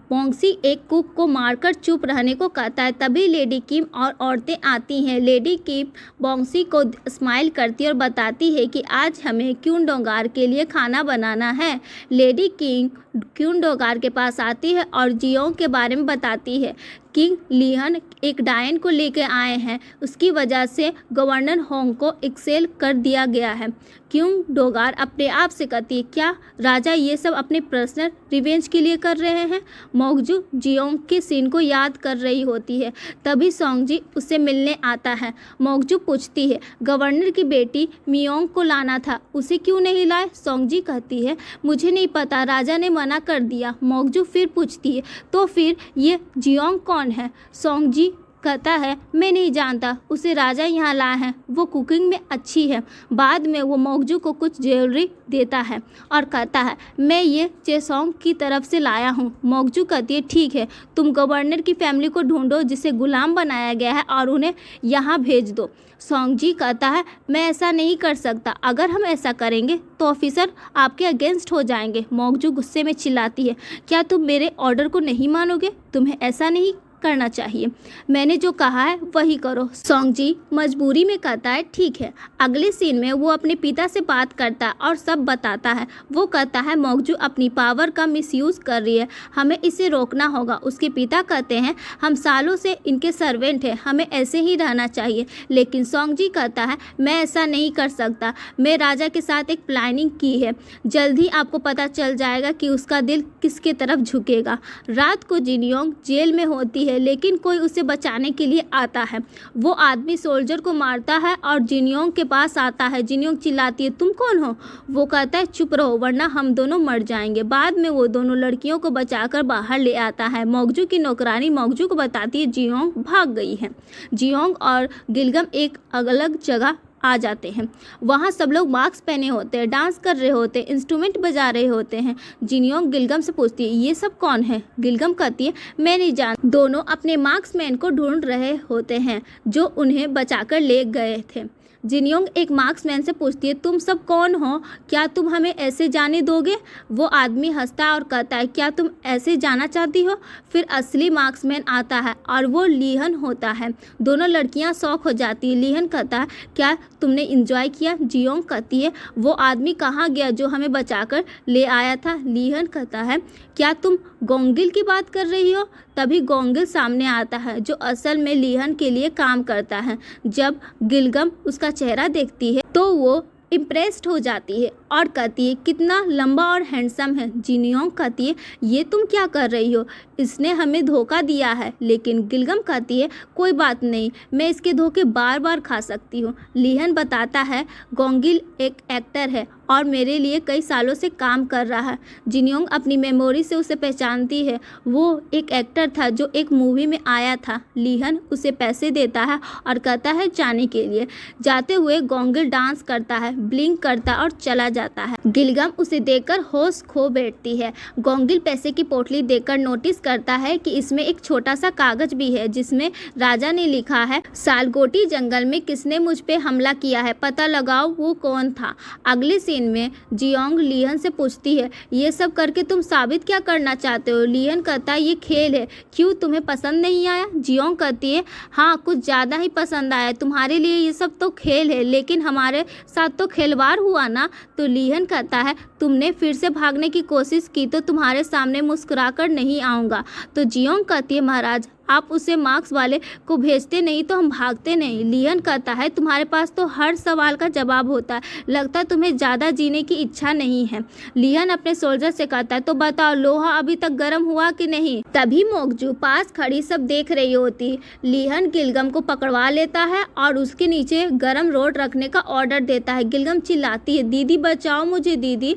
बोंगसी एक कुक को मारकर चुप रहने को कहता है। तभी लेडी किम और औरतें आती हैं। लेडी किम बोंगसी को स्माइल करती है और बताती है कि आज हमें क्यूनडोंगार के लिए खाना बनाना है। लेडी किंग क्यूनडोंगार के पास आती है और जियोंग के बारे में बताती है। किंग लिहन एक डायन को लेकर आए हैं, उसकी वजह से गवर्नर होंग को एक्सेल कर दिया गया है। क्यूनडोंगार अपने आप से कहती है क्या राजा ये सब अपने पर्सनल रिवेंज के लिए कर रहे हैं? मोगजू जियोंग के सीन को याद कर रही होती है। तभी सोंगजी उससे मिलने आता है। मोगजू पूछती है गवर्नर की बेटी मियोंग को लाना था, उसे क्यों नहीं लाए? सोंगजी कहती है मुझे नहीं पता, राजा ने मना कर दिया। मोगजू फिर पूछती है तो फिर ये जियोंग कौन है? सोंगजी कहता है मैं नहीं जानता, उसे राजा यहाँ लाए हैं, वो कुकिंग में अच्छी है। बाद में वो मोगजू को कुछ ज्वेलरी देता है और कहता है मैं ये चेसोंग की तरफ से लाया हूँ। मोगजू कहती है ठीक है, तुम गवर्नर की फैमिली को ढूंढो जिसे गुलाम बनाया गया है और उन्हें यहाँ भेज दो। सोंगजी कहता है मैं ऐसा नहीं कर सकता, अगर हम ऐसा करेंगे तो ऑफिसर आपके अगेंस्ट हो जाएंगे। मोगजू गुस्से में चिल्लाती है क्या तुम मेरे ऑर्डर को नहीं मानोगे? तुम्हें ऐसा नहीं करना चाहिए, मैंने जो कहा है वही करो। सोंगजी मजबूरी में कहता है ठीक है। अगले सीन में वो अपने पिता से बात करता है और सब बताता है। वो कहता है मोगजू अपनी पावर का मिसयूज कर रही है, हमें इसे रोकना होगा। उसके पिता कहते हैं हम सालों से इनके सर्वेंट हैं, हमें ऐसे ही रहना चाहिए। लेकिन सोंगजी कहता है मैं ऐसा नहीं कर सकता, मैं राजा के साथ एक प्लानिंग की है, जल्द ही आपको पता चल जाएगा कि उसका दिल किसके तरफ झुकेगा। रात को जिनियोंग जेल में होती है लेकिन कोई उसे बचाने के लिए आता है। वो आदमी सोल्जर को मारता है और जिनियोंग के पास आता है। जिनियोंग चिल्लाती है तुम कौन हो? वो कहता है चुप रहो वरना हम दोनों मर जाएंगे। बाद में वो दोनों लड़कियों को बचाकर बाहर ले आता है। मोगजू की नौकरानी मोगजू को बताती है जियोंग भाग गई है। जियोंग और गिलगम एक अलग जगह आ जाते हैं। वहाँ सब लोग मास्क पहने होते हैं, डांस कर रहे होते हैं, इंस्ट्रूमेंट बजा रहे होते हैं। जिनयोंग गिलगम से पूछती है ये सब कौन है? गिलगम कहती है मैं नहीं जानती। दोनों अपने मार्क्समैन को ढूंढ रहे होते हैं जो उन्हें बचाकर ले गए थे। जिनयोंग एक मार्क्समैन से पूछती है तुम सब कौन हो? क्या तुम हमें ऐसे जाने दोगे? वो आदमी हंसता है और कहता है क्या तुम ऐसे जाना चाहती हो? फिर असली मार्क्समैन आता है और वो लीहन होता है। दोनों लड़कियां शॉक हो जाती है। लीहन कहता है क्या तुमने इंजॉय किया? जियोंग कहती है वो आदमी कहाँ गया जो हमें बचाकर ले आया था? लीहन कहता है क्या तुम गोंगिल की बात कर रही हो? तभी गोंगिल सामने आता है जो असल में लीहन के लिए काम करता है। जब गिलगम उसका चेहरा देखती है तो वो इम्प्रेस्ड हो जाती है और कहती है कितना लंबा और हैंडसम है। जिनयोंग कहती है ये तुम क्या कर रही हो? इसने हमें धोखा दिया है। लेकिन गिलगम कहती है कोई बात नहीं, मैं इसके धोखे बार बार खा सकती हूँ। लीहन बताता है गोंगिल एक एक्टर है और मेरे लिए कई सालों से काम कर रहा है। जिनयोंग अपनी मेमोरी से उसे पहचानती है। वो एक एक्टर था जो एक मूवी में आया था। लीहन उसे पैसे देता है और कहता है जाने के लिए। जाते हुए गोंगिल डांस करता है, ब्लिंक करता और चला जाता है। गिलगम उसे देखकर होश खो बैठती है। गोंगिल पैसे की पोटली देखकर नोटिस करता है कि इसमें एक छोटा सा कागज भी है जिसमें राजा ने लिखा है सालगोटी जंगल में किसने मुझ पे हमला किया है, पता लगाओ वो कौन था। अगले सीन में जियोंग लीहन से पूछती है ये सब करके तुम साबित क्या करना चाहते हो? लीहन कहता है ये खेल है, क्यों तुम्हें पसंद नहीं आया? जियोंग कहती है हाँ कुछ ज़्यादा ही पसंद आया। तुम्हारे लिए ये सब तो खेल है लेकिन हमारे साथ तो खिलवाड़ हुआ ना। तो लीहन कहता है तुमने फिर से भागने की कोशिश की तो तुम्हारे सामने मुस्कुरा कर नहीं आऊँगा। तो जियोंग कहती है महाराज आप उसे मार्क्स वाले को भेजते नहीं तो हम भागते नहीं। लीहन कहता है तुम्हारे पास तो हर सवाल का जवाब होता है, लगता है तुम्हें ज़्यादा जीने की इच्छा नहीं है। लीहन अपने सोल्जर से कहता है तो बताओ लोहा अभी तक गर्म हुआ कि नहीं? तभी मोकजू पास खड़ी सब देख रही होती। लीहन गिलगम को पकड़वा लेता है और उसके नीचे गर्म रोड रखने का ऑर्डर देता है। गिलगम चिल्लाती है दीदी बचाओ मुझे दीदी।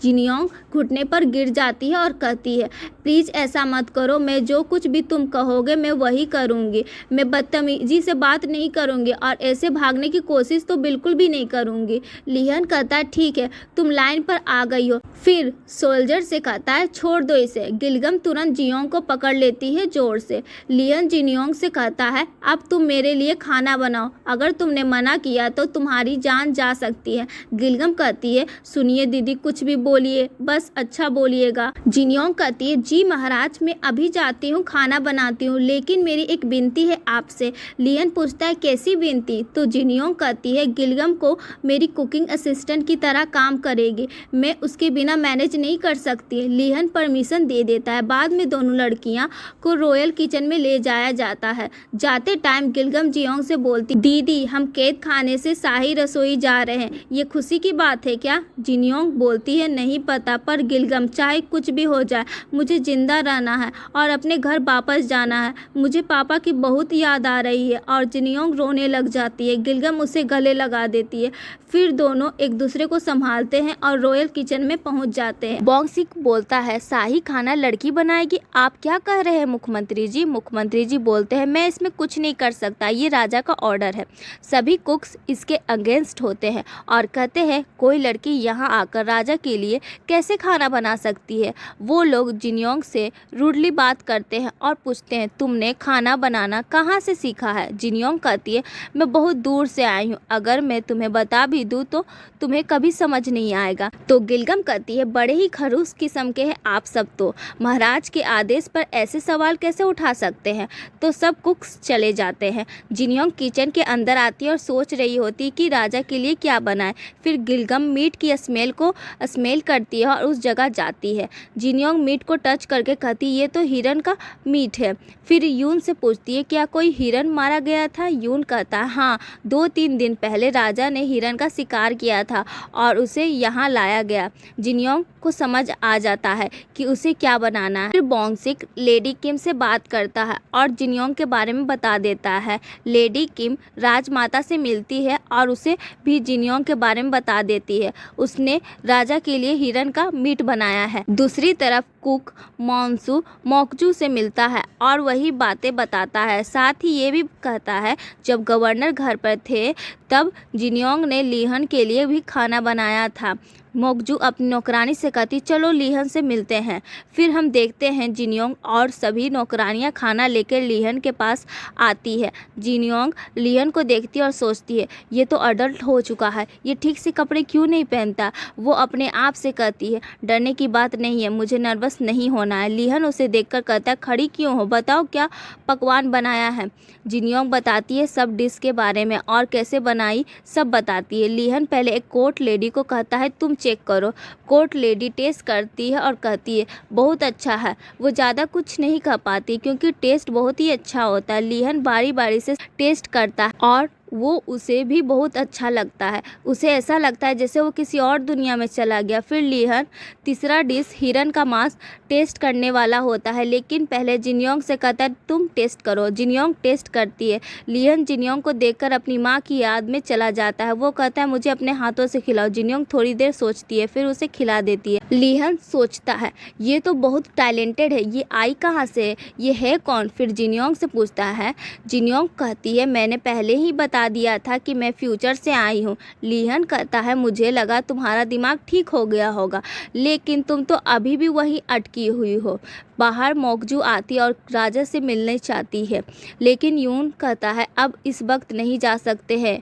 जिनयोंग घुटने पर गिर जाती है और कहती है प्लीज़ ऐसा मत करो, मैं जो कुछ भी तुम कहोगे मैं वही करूँगी। मैं बदतमीजी से बात नहीं करूँगी और ऐसे भागने की कोशिश तो बिल्कुल भी नहीं करूँगी। लीहन कहता है ठीक है तुम लाइन पर आ गई हो। फिर सोल्जर से कहता है छोड़ दो इसे। गिलगम तुरंत जियोंग को पकड़ लेती है जोर से। लीहन जिनयोंग से कहता है अब तुम मेरे लिए खाना बनाओ, अगर तुमने मना किया तो तुम्हारी जान जा सकती है। गिलगम कहती है सुनिए दीदी कुछ भी बोलिए, बस अच्छा बोलिएगा। जिनयोंग कहती है जी महाराज मैं अभी जाती हूँ खाना बनाती हूँ, लेकिन मेरी एक विनती है आपसे। लीहन पूछता है कैसी विनती? तो जिनयोंग कहती है गिलगम को मेरी कुकिंग असिस्टेंट की तरह काम करेगी, मैं उसके बिना मैनेज नहीं कर सकती। लीहन परमिशन दे देता है। बाद में दोनों लड़कियाँ को रॉयल किचन में ले जाया जाता है। जाते टाइम गिलगम जियोंग से बोलती दीदी हम कैद खाने से शाही रसोई जा रहे हैं, ये खुशी की बात है क्या? जिनयोंग बोलती है नहीं पता, पर गिलगम चाहे कुछ भी हो जाए मुझे जिंदा रहना है और अपने घर वापस जाना है, मुझे पापा की बहुत याद आ रही है। और जिनयोंग रोने लग जाती है। गिलगम उसे गले लगा देती है। फिर दोनों एक दूसरे को संभालते हैं और रॉयल किचन में पहुंच जाते हैं। बोंगसिक बोलता है शाही खाना लड़की बनाएगी, आप क्या कह रहे हैं मुख्यमंत्री जी? मुख्यमंत्री जी बोलते हैं मैं इसमें कुछ नहीं कर सकता, ये राजा का ऑर्डर है। सभी कुक्स इसके अगेंस्ट होते हैं और कहते हैं कोई लड़की यहाँ आकर राजा के लिए कैसे खाना बना सकती है। वो लोग जिनयोंग से रूडली बात करते हैं और पूछते हैं तुमने खाना बनाना कहाँ से सीखा है? जिनयोंग कहती है मैं बहुत दूर से आई हूँ, अगर मैं तुम्हें बता भी दूँ तो तुम्हें कभी समझ नहीं आएगा। तो गिलगम कहती है बड़े ही खड़ूस किस्म के हैं आप सब, तो महाराज के आदेश पर ऐसे सवाल कैसे उठा सकते हैं? तो सब कुक्स चले जाते हैं। जिनयोंग किचन के अंदर आती है और सोच रही होती कि राजा के लिए क्या बनाए। फिर गिलगम मीट की स्मेल करती है और उस जगह जाती है। जिनयोंग मीट को टच करके कहती ये तो हिरन का मीट है। फिर यून से पूछती है क्या कोई हिरन मारा गया था? यून कहता है हाँ 2-3 दिन पहले राजा ने हिरन का शिकार किया था और उसे यहाँ लाया गया। जिनयोंग को समझ आ जाता है कि उसे क्या बनाना है। फिर बोंगसिक लेडी किम से बात करता है और जिनयोंग के बारे में बता देता है। लेडी किम राजमाता से मिलती है और उसे भी जिनयोंग के बारे में बता देती है। उसने राजा के लिए लिए हिरन का मीट बनाया है। दूसरी तरफ कुक मॉन्सू मोकजू से मिलता है और वही बातें बताता है। साथ ही ये भी कहता है जब गवर्नर घर पर थे तब जिन्योंग ने लिहन के लिए भी खाना बनाया था। मोकजू अपनी नौकरानी से कहती चलो लिहन से मिलते हैं। फिर हम देखते हैं जिन्योंग और सभी नौकरानियां खाना लेकर लिहन के पास आती है। जिन्योंग लिहन को देखती है और सोचती है ये तो अडल्ट हो चुका है, ये ठीक से कपड़े क्यों नहीं पहनता। वो अपने आप से कहती है डरने की बात नहीं है, मुझे नर्वस नहीं होना है। लिहन उसे देखकर कहता है खड़ी क्यों हो, बताओ क्या पकवान बनाया है। जिन्योंग बताती है सब डिश के बारे में और कैसे बनाई सब बताती है। लिहन पहले एक कोर्ट लेडी को कहता है तुम चेक करो। कोर्ट लेडी टेस्ट करती है और कहती है बहुत अच्छा है। वो ज़्यादा कुछ नहीं कह पाती क्योंकि टेस्ट बहुत ही अच्छा होता है। लिहन बारी बारी से टेस्ट करता है और वो उसे भी बहुत अच्छा लगता है। उसे ऐसा लगता है जैसे वो किसी और दुनिया में चला गया। फिर लिहन तीसरा डिश हिरन का मांस टेस्ट करने वाला होता है, लेकिन पहले जिन्योंग से कहता है तुम टेस्ट करो। जिन्योंग टेस्ट करती है। लिहन जिन्योंग को देखकर अपनी माँ की याद में चला जाता है। वो कहता है मुझे अपने हाथों से खिलाओ। जिन्योंग थोड़ी देर सोचती है फिर उसे खिला देती है। लिहन सोचता है ये तो बहुत टैलेंटेड है, ये आई कहाँ से है, ये है कौन। फिर जिन्योंग से पूछता है। जिन्योंग कहती है मैंने पहले ही बता दिया था कि मैं फ्यूचर से आई हूँ। लिहन कहता है मुझे लगा तुम्हारा दिमाग ठीक हो गया होगा, लेकिन तुम तो अभी भी वही अटकी हुई हो। बाहर मोकजू आती और राजा से मिलने चाहती है, लेकिन यून कहता है अब इस वक्त नहीं जा सकते हैं,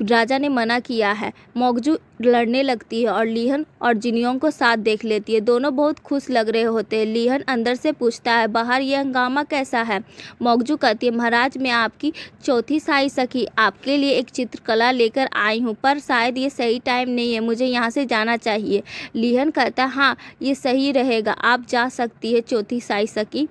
राजा ने मना किया है। मोकजू लड़ने लगती है और लिहन और जिन्योंग को साथ देख लेती है। दोनों बहुत खुश लग रहे होते हैं। लिहन अंदर से पूछता है बाहर ये हंगामा कैसा है। मोकजू कहती है महाराज मैं आपकी चौथी साई सखी आपके लिए एक चित्रकला लेकर आई हूँ, पर शायद ये सही टाइम नहीं है, मुझे यहाँ से जाना चाहिए। लिहन कहता है हाँ ये सही रहेगा, आप जा सकती है चौथी साई सखी।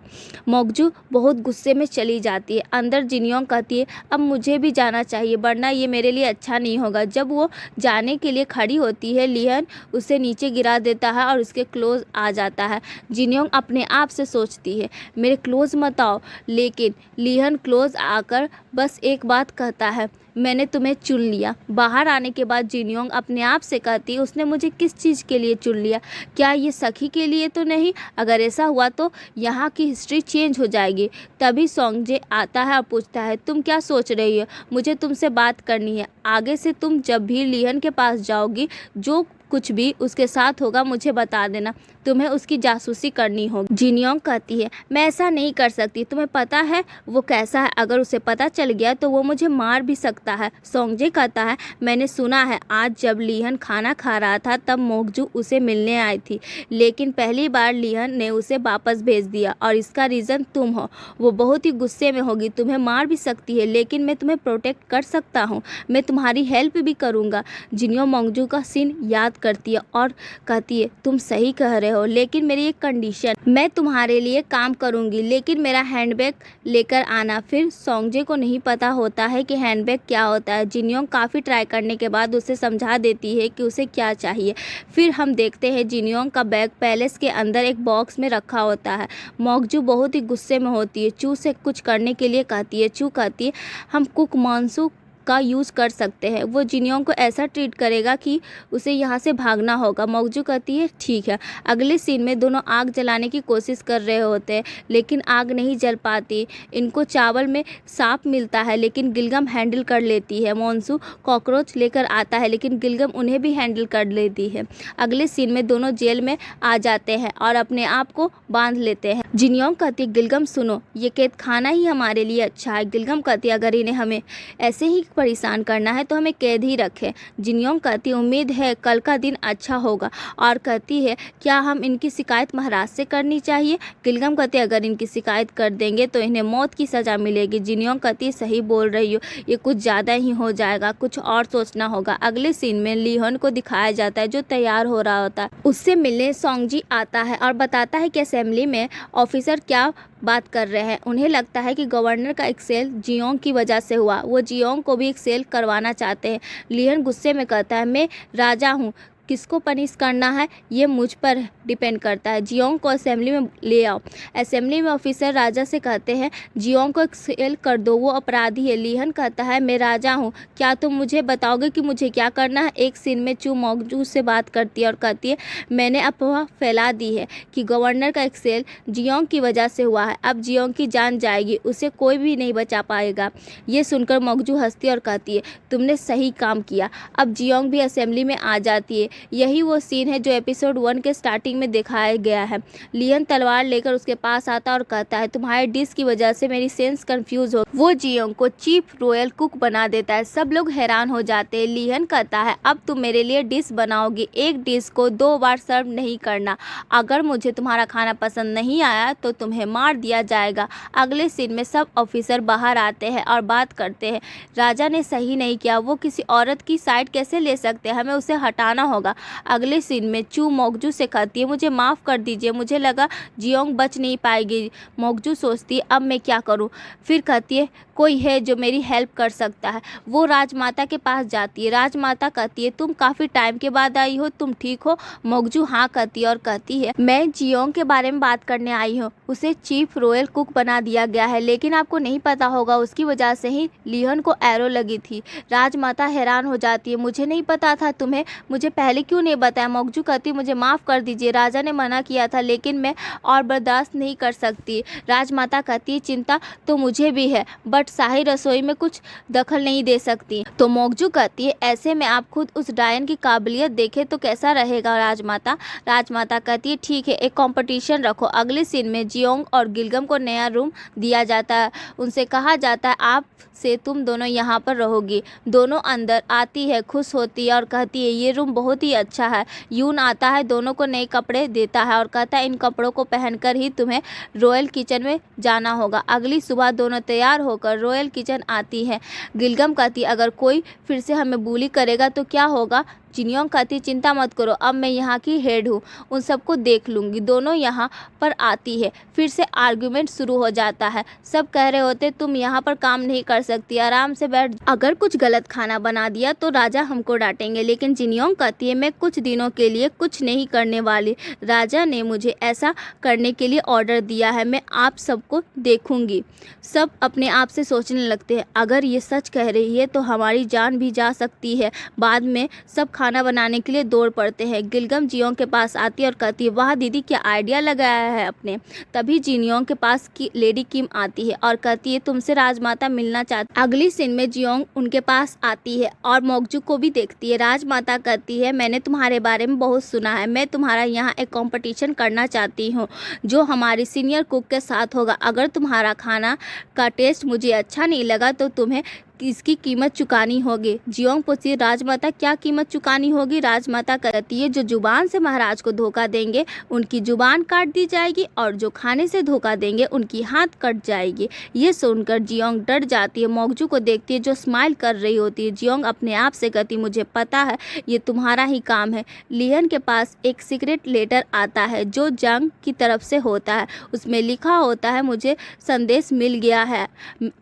मोकजू बहुत गुस्से में चली जाती है। अंदर जिन्योंग कहती है अब मुझे भी जाना चाहिए वरना ये मेरे लिए अच्छा नहीं होगा। जब वो जाने के लिए खड़ी होती है लिहन उसे नीचे गिरा देता है और उसके क्लोज आ जाता है। जिन्योंग अपने आप से सोचती है मेरे क्लोज मत आओ, लेकिन लिहन क्लोज आकर बस एक बात कहता है मैंने तुम्हें चुन लिया। बाहर आने के बाद जिन्योंग अपने आप से कहती है उसने मुझे किस चीज़ के लिए चुन लिया, क्या ये सखी के लिए तो नहीं, अगर ऐसा हुआ तो यहाँ की हिस्ट्री चेंज हो जाएगी। तभी सोंगजे आता है और पूछता है तुम क्या सोच रही हो, मुझे तुमसे बात करनी है। आगे से तुम जब भी लिहन के पास जाओगी जो कुछ भी उसके साथ होगा मुझे बता देना, तुम्हें उसकी जासूसी करनी होगी। जिन्योंग कहती है मैं ऐसा नहीं कर सकती, तुम्हें पता है वो कैसा है, अगर उसे पता चल गया तो वो मुझे मार भी सकता है। सोंगजे कहता है मैंने सुना है आज जब लिहन खाना खा रहा था तब मोकजू उसे मिलने आई थी, लेकिन पहली बार लिहन ने उसे वापस भेज दिया और इसका रीज़न तुम हो। वो बहुत ही गुस्से में होगी, तुम्हें मार भी सकती है, लेकिन मैं तुम्हें प्रोटेक्ट कर सकता हूँ, मैं तुम्हारी हेल्प भी करूँगा। जिन्योंग मोकजू का सीन याद करती है और कहती है तुम सही कह रहे हो, लेकिन मेरी एक कंडीशन, मैं तुम्हारे लिए काम करूंगी लेकिन मेरा हैंडबैग लेकर आना। फिर सोंगजे को नहीं पता होता है कि हैंडबैग क्या होता है। जिन्योंग काफ़ी ट्राई करने के बाद उसे समझा देती है कि उसे क्या चाहिए। फिर हम देखते हैं जिन्योंग का बैग पैलेस के अंदर एक बॉक्स में रखा होता है। मोकजू बहुत ही गुस्से में होती है। चू से कुछ करने के लिए कहती है। चू कहती है हम कुक मॉन्सू का यूज़ कर सकते हैं, वो जिन्योंग को ऐसा ट्रीट करेगा कि उसे यहाँ से भागना होगा। मोकजू कहती है ठीक है। अगले सीन में दोनों आग जलाने की कोशिश कर रहे होते हैं, लेकिन आग नहीं जल पाती। इनको चावल में सांप मिलता है लेकिन गिलगम हैंडल कर लेती है। मोन्सू कॉकरोच लेकर आता है लेकिन गिलगम उन्हें भी हैंडल कर लेती है। अगले सीन में दोनों जेल में आ जाते हैं और अपने आप को बांध लेते हैं। जिन्योंग कहती है गिलगम सुनो, ये कैद खाना ही हमारे लिए अच्छा है। गिलगम कहती है अगर इन्हें हमें ऐसे ही परेशान करना है तो हमें कैद ही रखें। जिन्योंग कहती है उम्मीद है कल का दिन अच्छा होगा और कहती है क्या हम इनकी शिकायत महाराज से करनी चाहिए। गिलगम कहती है अगर इनकी शिकायत कर देंगे तो इन्हें मौत की सज़ा मिलेगी। जिन्योंग कहती है सही बोल रही हो, ये कुछ ज़्यादा ही हो जाएगा, कुछ और सोचना होगा। अगले सीन में लिहन को दिखाया जाता है जो तैयार हो रहा होता है। उससे मिलने सोंगजी आता है और बताता है कि असेंबली में ऑफिसर क्या बात कर रहे हैं। उन्हें लगता है कि गवर्नर का एक्सेल जियोंग की वजह से हुआ, वो जियोंग को भी एक्सेल करवाना चाहते हैं। लिहन गुस्से में कहता है मैं राजा हूँ, किसको पनिश करना है ये मुझ पर डिपेंड करता है। जियोंग को असेंबली में ले आओ। असेंबली में ऑफिसर राजा से कहते हैं जियोंग को एक्सेल कर दो, वो अपराधी है। लिहन कहता है मैं राजा हूँ, क्या तुम मुझे बताओगे कि मुझे क्या करना है। एक सीन में चू मोगजू से बात करती है और कहती है मैंने अफवाह फैला दी है कि गवर्नर का एक्सेल जियोंग की वजह से हुआ है। अब जियोंग की जान जाएगी, उसे कोई भी नहीं बचा पाएगा। ये सुनकर मोगजू हंसती और कहती है तुमने सही काम किया। अब जियोंग भी असेंबली में आ जाती है। यही वो सीन है जो एपिसोड 1 के स्टार्टिंग में दिखाया गया है। लियन तलवार लेकर उसके पास आता और कहता है तुम्हारे डिश की वजह से मेरी सेंस कंफ्यूज हो। वो जियोंग को चीफ रॉयल कुक बना देता है। सब लोग हैरान हो जाते हैं। लियन कहता है अब तुम मेरे लिए डिश बनाओगी, एक डिश को 2 बार सर्व नहीं करना। अगर मुझे तुम्हारा खाना पसंद नहीं आया तो तुम्हें मार दिया जाएगा। अगले सीन में सब ऑफिसर बाहर आते हैं और बात करते हैं राजा ने सही नहीं किया, वो किसी औरत की साइड कैसे ले सकते हैं, हमें उसे हटाना होगा। अगले सीन में चू मोगजू से कहती है मुझे माफ़ कर दीजिए, मुझे लगा जियोंग बच नहीं पाएगी। मोगजू सोचती है अब मैं क्या करूं। फिर कहती है कोई है जो मेरी हेल्प कर सकता है। वो राजमाता के पास जाती है। राजमाता कहती है तुम काफ़ी टाइम के बाद आई हो, तुम ठीक हो। मोगजू हाँ कहती है और कहती है मैं जियोंग के बारे में बात करने आई हूँ, उसे चीफ रॉयल कुक बना दिया गया है, लेकिन आपको नहीं पता होगा उसकी वजह से ही लिहन को एरो लगी थी। राजमाता हैरान हो जाती है मुझे नहीं पता था, तुम्हें मुझे पहले क्यों नहीं बताया। मोगजू कहती मुझे माफ़ कर दीजिए, राजा ने मना किया था लेकिन मैं और बर्दाश्त नहीं कर सकती। राजमाता कहती है चिंता तो मुझे भी है बट शाही रसोई में कुछ दखल नहीं दे सकती। तो मोगजू कहती है ऐसे में आप खुद उस डायन की काबिलियत देखें तो कैसा रहेगा राजमाता। राजमाता कहती है ठीक है, एक कंपटीशन रखो। अगले सीन में जियोंग और गिलगम को नया रूम दिया जाता है। उनसे कहा जाता है आप से तुम दोनों यहाँ पर रहोगी। दोनों अंदर आती है, खुश होती है और कहती है ये रूम बहुत ही अच्छा है। यून आता है, दोनों को नए कपड़े देता है और कहता है इन कपड़ों को पहनकर ही तुम्हें रॉयल किचन में जाना होगा। अगली सुबह दोनों तैयार होकर रॉयल किचन आती है। गिलगम कहती है अगर कोई फिर से हमें बुली करेगा तो क्या होगा। जियोंग कहती चिंता मत करो, अब मैं यहाँ की हेड हूँ, उन सबको देख लूँगी। दोनों यहाँ पर आती है, फिर से आर्गुमेंट शुरू हो जाता है। सब कह रहे होते तुम यहाँ पर काम नहीं कर सकती, आराम से बैठ, अगर कुछ गलत खाना बना दिया तो राजा हमको डांटेंगे। लेकिन जियोंग कहती है मैं कुछ दिनों के लिए कुछ नहीं करने वाली, राजा ने मुझे ऐसा करने के लिए ऑर्डर दिया है, मैं आप सबको देखूंगी। सब अपने आप से सोचने लगते हैं अगर ये सच कह रही है तो हमारी जान भी जा सकती है। बाद में सब खाना बनाने के लिए दौड़ पड़ते हैं। गिलगम जियोंग के पास आती है और कहती है वाह दीदी क्या आइडिया लगाया है अपने। तभी जियोंग के पास की लेडी किम आती है और कहती है तुमसे राजमाता मिलना चाहती। अगली सीन में जियोंग उनके पास आती है और मोगजू को भी देखती है। राजमाता कहती है मैंने तुम्हारे बारे में बहुत सुना है, मैं तुम्हारा यहाँ एक कंपटीशन करना चाहती हूँ जो हमारी सीनियर कुक के साथ होगा। अगर तुम्हारा खाना का टेस्ट मुझे अच्छा नहीं लगा तो तुम्हें इसकी कीमत चुकानी होगी। जियोंग पूछती है राजमाता क्या कीमत चुकानी होगी। राजमाता कहती है जो जुबान से महाराज को धोखा देंगे उनकी जुबान काट दी जाएगी और जो खाने से धोखा देंगे उनकी हाथ कट जाएगी। ये सुनकर जियोंग डर जाती है। मोगजू को देखती है जो स्माइल कर रही होती है। जियोंग अपने आप से कहती मुझे पता है ये तुम्हारा ही काम है। लिहन के पास एक सीक्रेट लेटर आता है जो जंग की तरफ से होता है। उसमें लिखा होता है मुझे संदेश मिल गया है,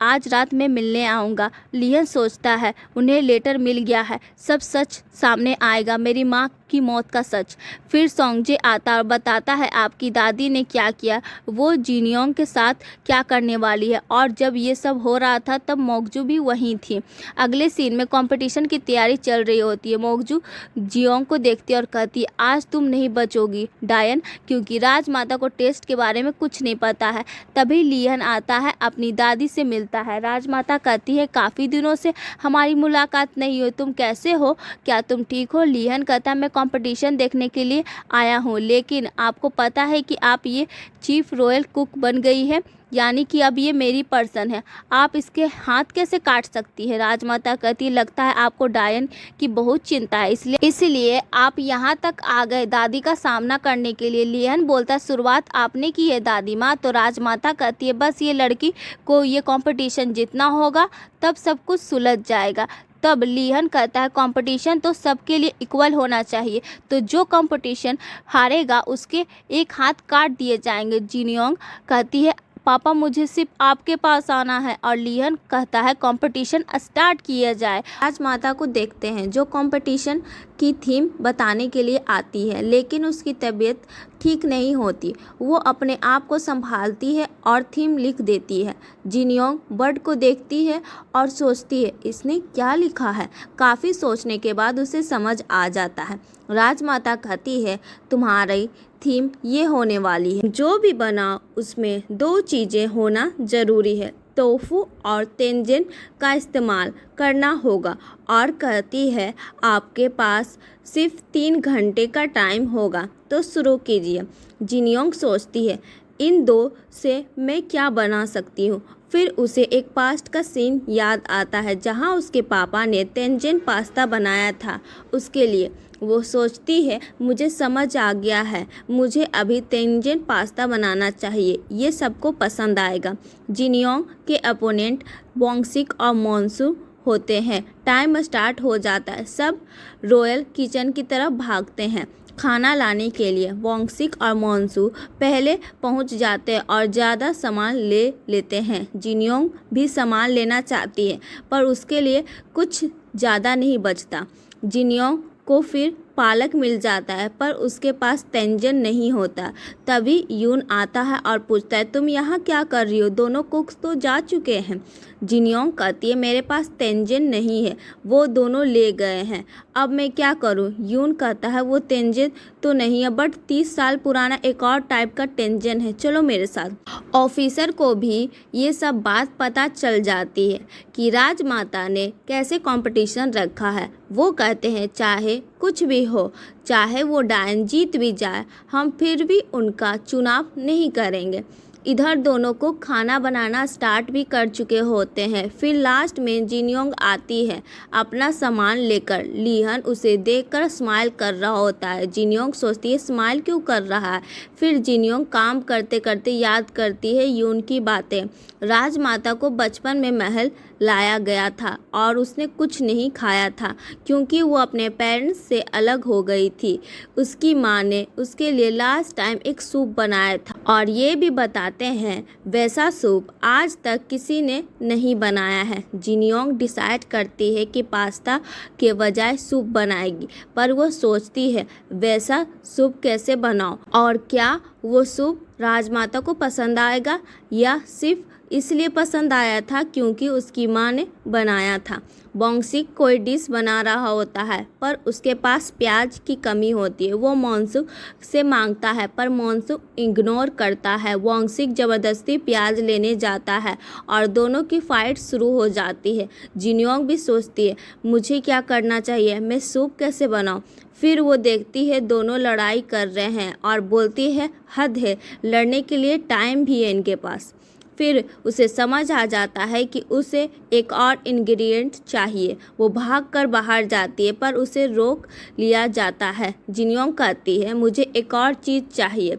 आज रात में मिलने आऊँगा। लिहन सोचता है उन्हें लेटर मिल गया है, सब सच सामने आएगा, मेरी माँ की मौत का सच। फिर सोंगजे आता और बताता है आपकी दादी ने क्या किया, वो जियोंग के साथ क्या करने वाली है। और जब ये सब हो रहा था तब मोगजू भी वहीं थी। अगले सीन में कंपटीशन की तैयारी चल रही होती है। मोगजू जियोंग को देखती है और कहती है आज तुम नहीं बचोगी डायन, क्योंकि राजमाता को टेस्ट के बारे में कुछ नहीं पता है। तभी लिहन आता है, अपनी दादी से मिलता है। राजमाता कहती है काफ़ी दिनों से हमारी मुलाकात नहीं हुई, तुम कैसे हो, क्या तुम ठीक हो। लिहन कहता मैं कंपटीशन देखने के लिए आया हूँ, लेकिन आपको पता है कि आप ये चीफ रॉयल कुक बन गई है, यानी कि अब ये मेरी पर्सन है, आप इसके हाथ कैसे काट सकती है। राजमाता कहती लगता है आपको डायन की बहुत चिंता है, इसलिए आप यहाँ तक आ गए दादी का सामना करने के लिए। लिहन बोलता शुरुआत आपने की है दादी माँ। तो राजमाता कहती है बस ये लड़की को ये कंपटीशन जीतना होगा तब सब कुछ सुलझ जाएगा। तब लिहन कहता है कंपटीशन तो सबके लिए इक्वल होना चाहिए, तो जो कंपटीशन हारेगा उसके एक हाथ काट दिए जाएंगे। जियोंग कहती है पापा मुझे सिर्फ आपके पास आना है, और लिहन कहता है कंपटीशन स्टार्ट किया जाए। राजमाता को देखते हैं जो कंपटीशन की थीम बताने के लिए आती है, लेकिन उसकी तबीयत ठीक नहीं होती। वो अपने आप को संभालती है और थीम लिख देती है। जिनयोंग बर्ड को देखती है और सोचती है इसने क्या लिखा है। काफ़ी सोचने के बाद उसे समझ आ जाता है। राजमाता कहती है तुम्हारी थीम ये होने वाली है, जो भी बनाओ उसमें 2 चीज़ें होना ज़रूरी है, टोफू और तेंजिन का इस्तेमाल करना होगा। और कहती है आपके पास सिर्फ 3 घंटे का टाइम होगा, तो शुरू कीजिए। जिनयोंग सोचती है इन 2 से मैं क्या बना सकती हूँ। फिर उसे एक पास्ट का सीन याद आता है जहाँ उसके पापा ने तेंजिन पास्ता बनाया था उसके लिए। वो सोचती है मुझे समझ आ गया है, मुझे अभी तेंजिन पास्ता बनाना चाहिए, ये सबको पसंद आएगा। जिनयोंग के अपोनेंट बोंगसिक और मोन्सू होते हैं। टाइम स्टार्ट हो जाता है। सब रॉयल किचन की तरफ भागते हैं खाना लाने के लिए। बोंगसिक और मोन्सू पहले पहुंच जाते हैं और ज़्यादा सामान ले लेते हैं। जिनयोंग भी सामान लेना चाहती है पर उसके लिए कुछ ज़्यादा नहीं बचता। जिनयोंग को फिर पालक मिल जाता है पर उसके पास तेंजिन नहीं होता। तभी यून आता है और पूछता है तुम यहाँ क्या कर रही हो, दोनों कुक्स तो जा चुके हैं। जिनयोंग कहती है मेरे पास तेंजिन नहीं है, वो दोनों ले गए हैं, अब मैं क्या करूँ। यून कहता है वो तेंजिन तो नहीं है बट 30 साल पुराना एक और टाइप का तेंजिन है, चलो मेरे साथ। ऑफिसर को भी ये सब बात पता चल जाती है कि राजमाता ने कैसे कंपटीशन रखा है। वो कहते हैं चाहे कुछ भी हो, चाहे वो डायन जीत भी जाए, हम फिर भी उनका चुनाव नहीं करेंगे। इधर दोनों को खाना बनाना स्टार्ट भी कर चुके होते हैं। फिर लास्ट में जिनयोंग आती है अपना सामान लेकर। लिहन उसे देखकर स्माइल कर रहा होता है। जिनयोंग सोचती है स्माइल क्यों कर रहा है। फिर जिनयोंग काम करते करते याद करती है यून की बातें। राजमाता को बचपन में महल लाया गया था और उसने कुछ नहीं खाया था क्योंकि वो अपने पेरेंट्स से अलग हो गई थी। उसकी माँ ने उसके लिए लास्ट टाइम एक सूप बनाया था और ये भी बताते हैं वैसा सूप आज तक किसी ने नहीं बनाया है। जिनयोंग डिसाइड करती है कि पास्ता के बजाय सूप बनाएगी, पर वो सोचती है वैसा सूप कैसे बनाओ और क्या वो सूप राजमाता को पसंद आएगा या सिर्फ इसलिए पसंद आया था क्योंकि उसकी माँ ने बनाया था। बोंगसिक कोई डिश बना रहा होता है पर उसके पास प्याज की कमी होती है। वो मोन्सू से मांगता है पर मोन्सू इग्नोर करता है। बोंगसिक ज़बरदस्ती प्याज लेने जाता है और दोनों की फाइट शुरू हो जाती है। जिनयोंग भी सोचती है मुझे क्या करना चाहिए, मैं सूप कैसे बनाऊँ। फिर वो देखती है दोनों लड़ाई कर रहे हैं और बोलती है हद है, लड़ने के लिए टाइम भी है इनके पास। फिर उसे समझ आ जाता है कि उसे एक और इंग्रेडिएंट चाहिए। वो भागकर बाहर जाती है पर उसे रोक लिया जाता है। जिनयोंग कहती है मुझे एक और चीज़ चाहिए।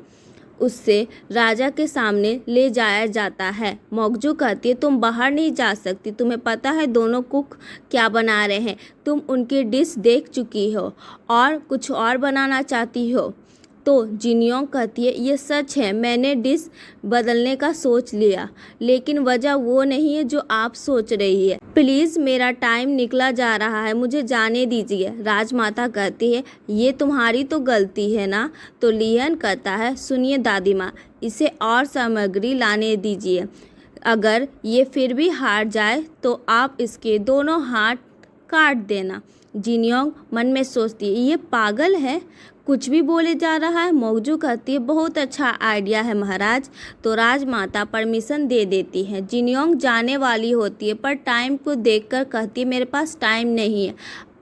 उससे राजा के सामने ले जाया जाता है। मोगजू कहती है तुम बाहर नहीं जा सकती, तुम्हें पता है दोनों कुक क्या बना रहे हैं, तुम उनकी डिश देख चुकी हो और कुछ और बनाना चाहती हो। तो जिनयोंग कहती है ये सच है, मैंने डिश बदलने का सोच लिया, लेकिन वजह वो नहीं है जो आप सोच रही है। प्लीज़ मेरा टाइम निकला जा रहा है, मुझे जाने दीजिए। राजमाता कहती है ये तुम्हारी तो गलती है ना। तो लिहन कहता है सुनिए दादी माँ, इसे और सामग्री लाने दीजिए, अगर ये फिर भी हार जाए तो आप इसके दोनों हाथ काट देना। जिनयोंग मन में सोचती है ये पागल है, कुछ भी बोले जा रहा है। मोगजू कहती है बहुत अच्छा आइडिया है महाराज। तो राजमाता परमिशन दे देती है। जिनयोंग जाने वाली होती है पर टाइम को देखकर कहती है मेरे पास टाइम नहीं है,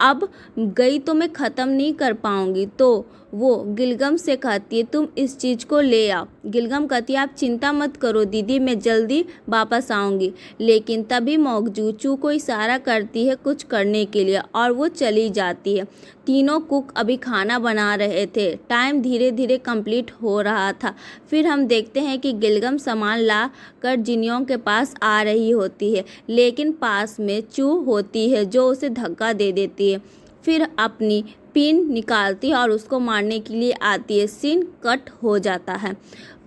अब गई तो मैं ख़त्म नहीं कर पाऊँगी। तो वो गिलगम से कहती है तुम इस चीज़ को ले आओ। गिलगम कहती है आप चिंता मत करो दीदी, मैं जल्दी वापस आऊँगी। लेकिन तभी मोगजू चू को इशारा करती है कुछ करने के लिए और वो चली जाती है। तीनों कुक अभी खाना बना रहे थे। टाइम धीरे धीरे कंप्लीट हो रहा था। फिर हम देखते हैं कि गिलगम सामान ला कर जिनयोंग के पास आ रही होती है, लेकिन पास में चू होती है जो उसे धक्का दे देती है। फिर अपनी पिन निकालती है और उसको मारने के लिए आती है। सीन कट हो जाता है।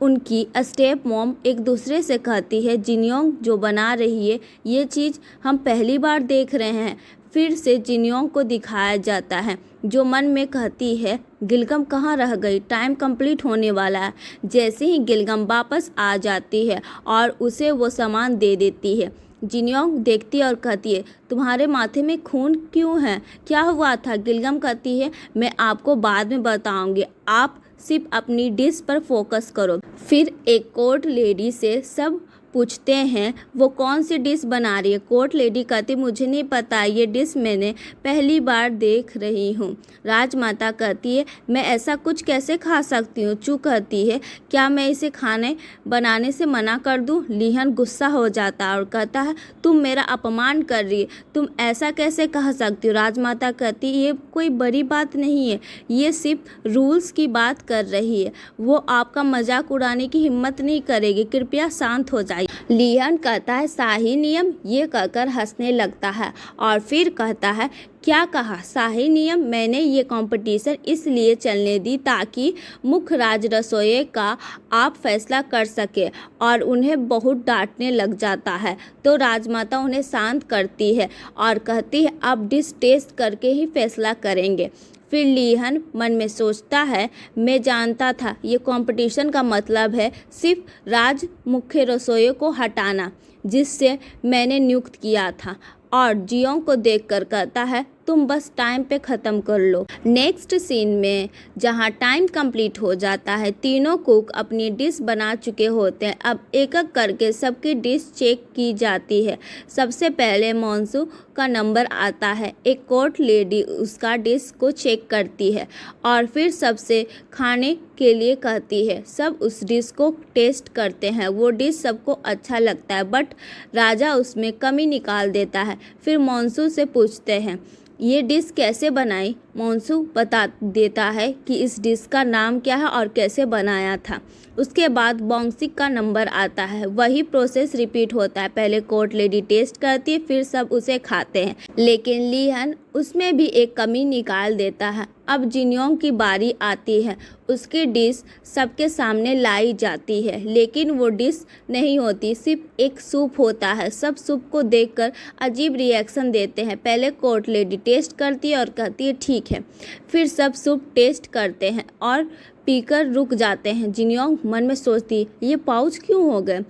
उनकी स्टेप मॉम एक दूसरे से कहती है जिनयोंग जो बना रही है ये चीज़ हम पहली बार देख रहे हैं। फिर से जिनयोंग को दिखाया जाता है जो मन में कहती है गिलगम कहाँ रह गई, टाइम कंप्लीट होने वाला है। जैसे ही गिलगम वापस आ जाती है और उसे वो सामान दे देती है, जिन्योंग देखती है और कहती है तुम्हारे माथे में खून क्यों है, क्या हुआ था। गिलगम कहती है मैं आपको बाद में बताऊंगी, आप सिर्फ अपनी डिश पर फोकस करो। फिर एक कोर्ट लेडी से सब पूछते हैं वो कौन सी डिश बना रही है। कोर्ट लेडी कहती मुझे नहीं पता, ये डिश मैंने पहली बार देख रही हूँ। राजमाता कहती है मैं ऐसा कुछ कैसे खा सकती हूँ। चू कहती है क्या मैं इसे खाने बनाने से मना कर दूँ। लिहन गुस्सा हो जाता है और कहता है तुम मेरा अपमान कर रही है, तुम ऐसा कैसे कह सकती हो। राजमाता कहती ये कोई बड़ी बात नहीं है, ये सिर्फ रूल्स की बात कर रही है, वो आपका मजाक उड़ाने की हिम्मत नहीं करेगी, कृपया शांत हो जाइए। लिहन कहता है शाही नियम, ये कहकर हंसने लगता है और फिर कहता है क्या कहा शाही नियम, मैंने ये कंपटीशन इसलिए चलने दी ताकि मुख्य राज रसोई का आप फैसला कर सके। और उन्हें बहुत डांटने लग जाता है तो राजमाता उन्हें शांत करती है और कहती है अब डिश टेस्ट करके ही फैसला करेंगे। फिर लिहन मन में सोचता है मैं जानता था ये कंपटीशन का मतलब है सिर्फ राज मुख्य रसोई को हटाना जिससे मैंने नियुक्त किया था। और जियोंग को देखकर कहता है तुम बस टाइम पे ख़त्म कर लो। नेक्स्ट सीन में जहाँ टाइम कंप्लीट हो जाता है, तीनों कुक अपनी डिश बना चुके होते हैं। अब एक एक करके सबकी डिश चेक की जाती है। सबसे पहले मोन्सू का नंबर आता है। एक कोर्ट लेडी उसका डिश को चेक करती है और फिर सबसे खाने के लिए कहती है। सब उस डिश को टेस्ट करते हैं, वो डिश सबको अच्छा लगता है बट राजा उसमें कमी निकाल देता है। फिर मोन्सू से पूछते हैं ये डिश कैसे बनाई। मोन्सू बता देता है कि इस डिश का नाम क्या है और कैसे बनाया था। उसके बाद बोंगसिक का नंबर आता है। वही प्रोसेस रिपीट होता है, पहले कोर्ट लेडी टेस्ट करती है फिर सब उसे खाते हैं, लेकिन लिहन उसमें भी एक कमी निकाल देता है। अब जिन्योंग की बारी आती है, उसकी डिश सबके सामने लाई जाती है लेकिन वो डिश नहीं होती, सिर्फ एक सूप होता है। सब सूप को देखकर अजीब रिएक्शन देते हैं। पहले कोर्ट लेडी टेस्ट करती है और कहती है ठीक है, फिर सब सूप टेस्ट करते हैं और पीकर रुक जाते हैं। जिन्योंग मन में सोचती है ये पाउच क्यों हो गए।